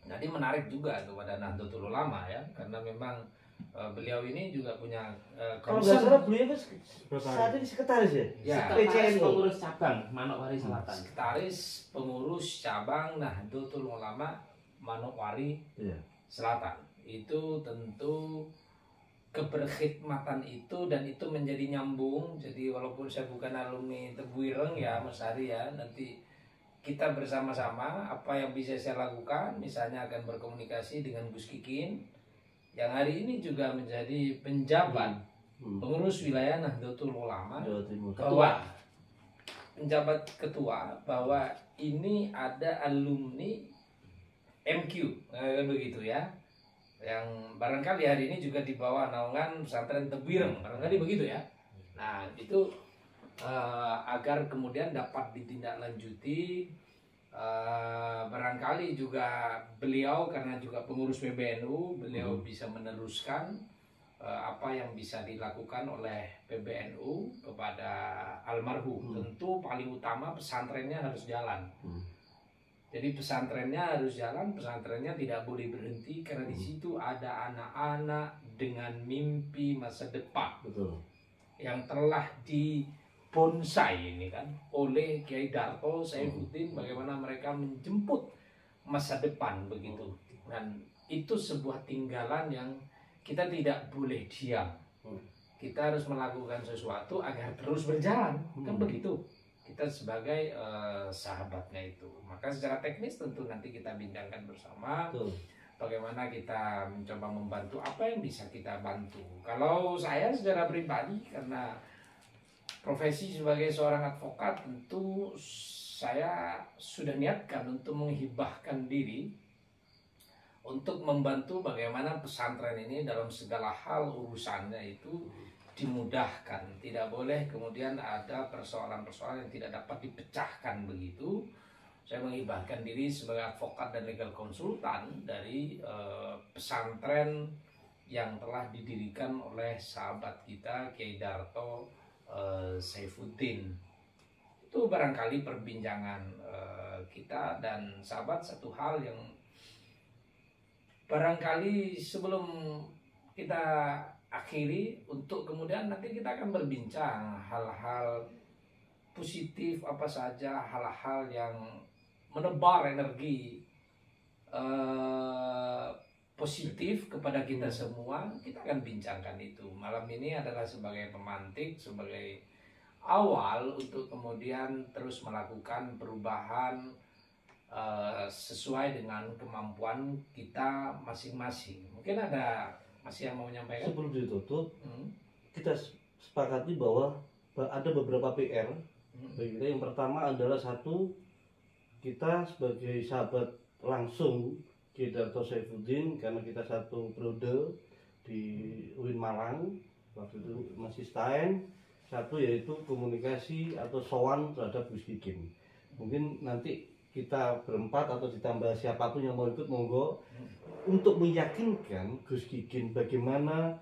Speaker 1: jadi menarik juga kepada Nahdlatul Ulama ya, karena memang beliau ini juga punya
Speaker 4: Kalau nggak salah beliau kan
Speaker 2: Sekretaris.
Speaker 4: saat ini sekretaris ya?
Speaker 1: Ya,
Speaker 5: Sekretaris
Speaker 4: PCNU.
Speaker 5: pengurus cabang Manokwari Selatan.
Speaker 1: sekretaris pengurus cabang Nahdlatul Ulama Manokwari
Speaker 4: Iya.
Speaker 1: Selatan. Itu tentu keberkhidmatan itu, dan itu menjadi nyambung. Jadi walaupun saya bukan alumni Tebu Ireng ya Mas Hari ya, nanti kita bersama-sama apa yang bisa saya lakukan, misalnya akan berkomunikasi dengan Gus Kikin yang hari ini juga menjadi penjabat pengurus wilayah Nahdlatul Ulama,
Speaker 4: Jawa Timur.
Speaker 1: ketua, penjabat ketua, bahwa ini ada alumni MQ, kan begitu ya, yang barangkali hari ini juga di bawah naungan pesantren Tebu Ireng, barangkali begitu ya. Nah itu agar kemudian dapat ditindaklanjuti, barangkali juga beliau karena juga pengurus PBNU, beliau bisa meneruskan apa yang bisa dilakukan oleh PBNU kepada almarhum. Tentu paling utama pesantrennya harus jalan. Jadi pesantrennya harus jalan, pesantrennya tidak boleh berhenti karena di situ ada anak-anak dengan mimpi masa depan
Speaker 4: Betul.
Speaker 1: yang telah dibonsai ini kan oleh Kiai Darto Saifuddin, bagaimana mereka menjemput masa depan begitu. Dan itu sebuah tinggalan yang kita tidak boleh diam. Kita harus melakukan sesuatu agar terus berjalan, kan begitu. Kita sebagai sahabatnya itu. Maka secara teknis tentu nanti kita bincangkan bersama.
Speaker 4: Betul.
Speaker 1: Bagaimana kita mencoba membantu, apa yang bisa kita bantu. Kalau saya secara pribadi, karena profesi sebagai seorang advokat, tentu saya sudah niatkan untuk menghibahkan diri untuk membantu bagaimana pesantren ini dalam segala hal urusannya itu dimudahkan. Tidak boleh kemudian ada persoalan-persoalan yang tidak dapat dipecahkan begitu. Saya menghibahkan diri sebagai advokat dan legal konsultan dari pesantren yang telah didirikan oleh sahabat kita Kiai Darto Saifuddin. Itu barangkali perbincangan kita dan sahabat. Satu hal yang barangkali sebelum kita akhiri, untuk kemudian nanti kita akan berbincang hal-hal positif apa saja, hal-hal yang menebar energi positif kepada kita semua. Kita akan bincangkan itu. Malam ini adalah sebagai pemantik, sebagai awal untuk kemudian terus melakukan perubahan sesuai dengan kemampuan kita masing-masing. Mungkin ada masih yang mau menyampaikan?
Speaker 4: Sebelum ditutup, kita sepakati bahwa ada beberapa PR bagi kita. Yang pertama adalah satu, kita sebagai sahabat langsung Kiai Darto Saifuddin, karena kita satu periode di UIN Malang, waktu itu masih STAN. Satu yaitu komunikasi atau sowan terhadap Gus Kikin. Mungkin nanti kita berempat atau ditambah siapapun yang mau ikut, monggo, untuk meyakinkan Gus Kikin bagaimana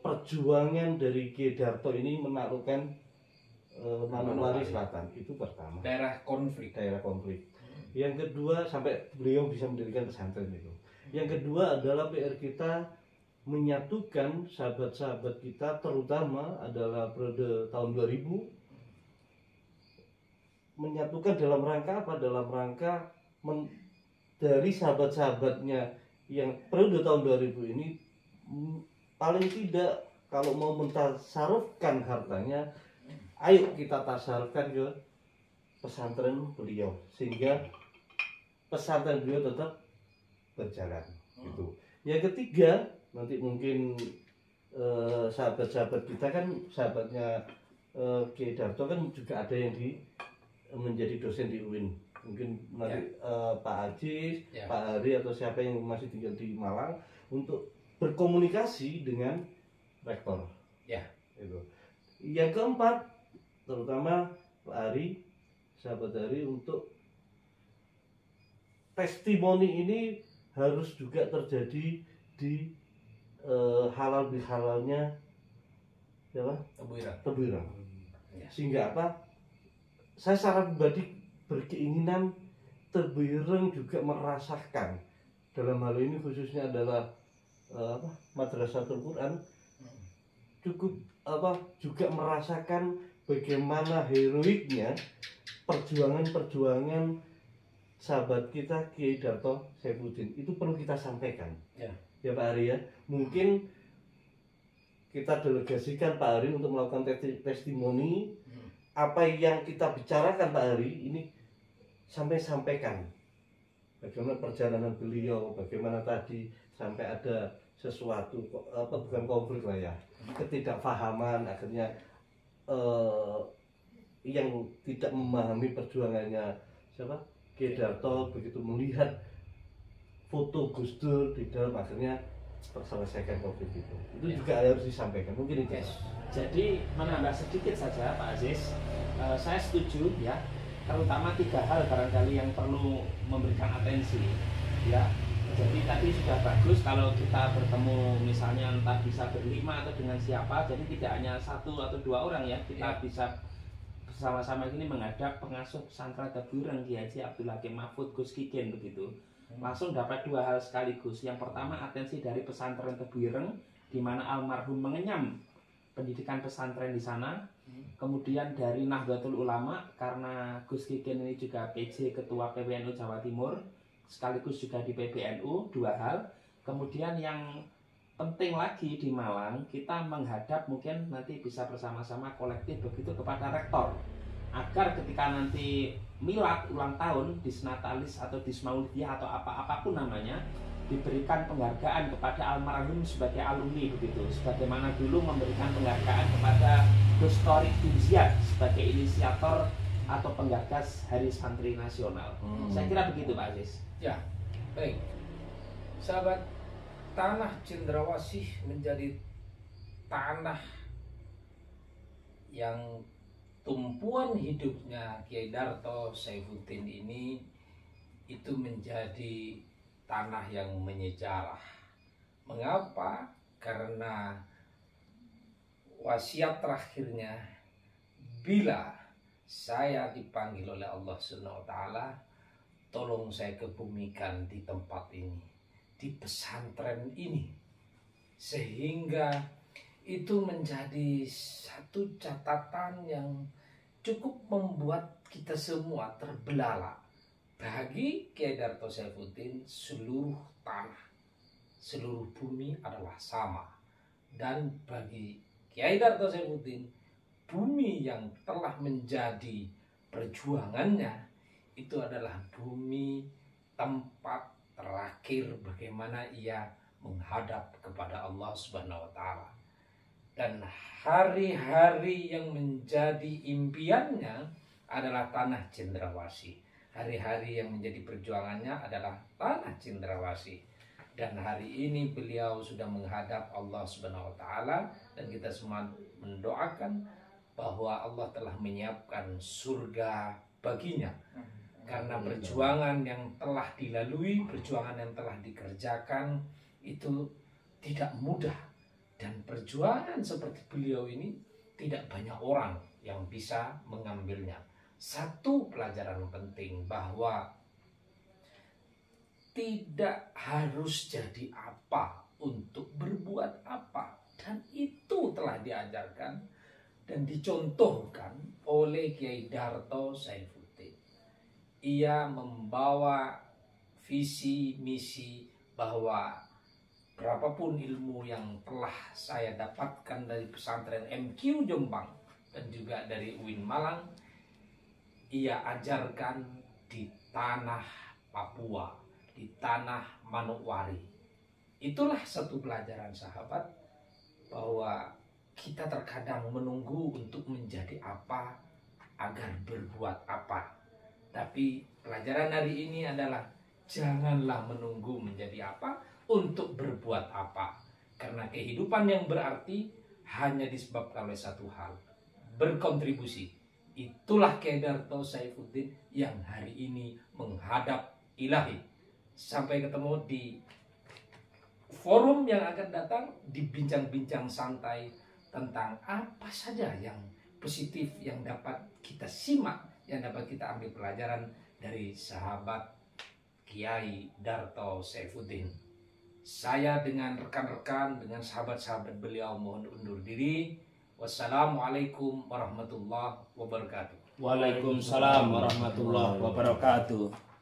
Speaker 4: perjuangan dari Kiai Darto ini menaklukkan Manokwari Selatan. Itu pertama,
Speaker 1: daerah konflik.
Speaker 4: Yang kedua, sampai beliau bisa mendirikan pesantren itu. Yang kedua adalah PR kita menyatukan sahabat-sahabat kita, terutama adalah periode tahun 2000, menyatukan dalam rangka apa? Dalam rangka dari sahabat-sahabatnya yang periode tahun 2000 ini, paling tidak kalau mau mentasarufkan hartanya, ayo kita tasarufkan ke pesantren beliau, sehingga pesantren beliau tetap berjalan gitu. Yang ketiga, nanti mungkin sahabat-sahabat kita kan, sahabatnya Kiai Darto kan juga ada yang menjadi dosen di UIN. Mungkin nanti Pak Ajis, Pak Hari atau siapa yang masih tinggal di Malang untuk berkomunikasi dengan rektor. Itu. Yang keempat, terutama Pak Hari, sahabat Hari, untuk testimoni ini harus juga terjadi di halal bihalalnya Tebu Ireng. Sehingga apa? Saya secara pribadi berkeinginan Tebu Ireng juga merasakan, dalam hal ini khususnya adalah Madrasatul Quran cukup juga merasakan bagaimana heroiknya perjuangan sahabat kita Kiai Darto Saifuddin. Itu perlu kita sampaikan ya Pak Ari ya. Mungkin kita delegasikan Pak Ari untuk melakukan testimoni. Apa yang kita bicarakan Pak Ari ini sampaikan bagaimana perjalanan beliau, bagaimana tadi sampai ada sesuatu bukan konflik lah ya, ketidakfahaman, akhirnya yang tidak memahami perjuangannya siapa Kiai Darto begitu melihat foto Gus Dur di dalam, akhirnya terselesaikan konflik itu juga harus disampaikan. Mungkin itu.
Speaker 5: Jadi menambah sedikit saja Pak Aziz, saya setuju ya, terutama 3 hal barangkali yang perlu memberikan atensi ya. Jadi tadi sudah bagus kalau kita bertemu misalnya entah bisa berlima atau dengan siapa, jadi tidak hanya 1 atau 2 orang ya, kita bisa bersama-sama ini menghadap pengasuh pesantren Tebuireng Kiai Haji Abdul Hakim Mahfud Gus Kikin begitu. Langsung dapat 2 hal sekaligus. Yang pertama atensi dari pesantren Tebuireng di mana almarhum mengenyam pendidikan pesantren di sana. Kemudian dari Nahdlatul Ulama karena Gus Kikin ini juga PJ Ketua PBNU Jawa Timur sekaligus juga di PBNU, 2 hal. Kemudian yang penting lagi di Malang, kita menghadap mungkin nanti bisa bersama-sama kolektif begitu kepada rektor agar ketika nanti milad ulang tahun, disnatalis atau dismaulidiyah atau apapun namanya, diberikan penghargaan kepada almarhum sebagai alumni begitu, sebagaimana dulu memberikan penghargaan kepada Gus Torik bin Ziyad sebagai inisiator atau penggagas Hari Santri Nasional. Saya kira begitu Pak Aziz.
Speaker 1: Ya, baik. Sahabat, tanah Cendrawasih menjadi tanah yang tumpuan hidupnya Kiai Darto Saifuddin ini itu menjadi tanah yang menyejarah. Mengapa? Karena wasiat terakhirnya, bila saya dipanggil oleh Allah Subhanahu wa taala, tolong saya kebumikan di tempat ini, di pesantren ini, sehingga itu menjadi satu catatan yang cukup membuat kita semua terbelalak. Bagi Kiai Darto Saifuddin, seluruh tanah, seluruh bumi adalah sama. Dan bagi Kiai Darto Saifuddin, bumi yang telah menjadi perjuangannya itu adalah bumi tempat terakhir bagaimana ia menghadap kepada Allah Subhanahu wa taala. Dan hari-hari yang menjadi impiannya adalah tanah Cendrawasih. Hari-hari yang menjadi perjuangannya adalah tanah Cendrawasih. Dan hari ini beliau sudah menghadap Allah Subhanahu wa taala, dan kita semua mendoakan bahwa Allah telah menyiapkan surga baginya. Karena perjuangan yang telah dilalui, perjuangan yang telah dikerjakan itu tidak mudah. Dan perjuangan seperti beliau ini tidak banyak orang yang bisa mengambilnya. Satu pelajaran penting bahwa tidak harus jadi apa untuk berbuat apa. Dan itu telah diajarkan dan dicontohkan oleh Kiai Darto Saifuddin. Ia membawa visi misi bahwa berapapun ilmu yang telah saya dapatkan dari pesantren MQ Jombang dan juga dari UIN Malang, ia ajarkan di tanah Papua, di tanah Manokwari. Itulah satu pelajaran sahabat, bahwa kita terkadang menunggu untuk menjadi apa agar berbuat apa. Tapi pelajaran hari ini adalah janganlah menunggu menjadi apa untuk berbuat apa. Karena kehidupan yang berarti hanya disebabkan oleh satu hal, berkontribusi. Itulah Kiai Darto Saifuddin yang hari ini menghadap ilahi. Sampai ketemu di forum yang akan datang, di bincang-bincang santai tentang apa saja yang positif yang dapat kita simak, yang dapat kita ambil pelajaran dari sahabat Kiai Darto Saifuddin. Saya dengan rekan-rekan, dengan sahabat-sahabat beliau mohon undur diri. Wassalamualaikum warahmatullahi wabarakatuh.
Speaker 5: Waalaikumsalam warahmatullahi wabarakatuh.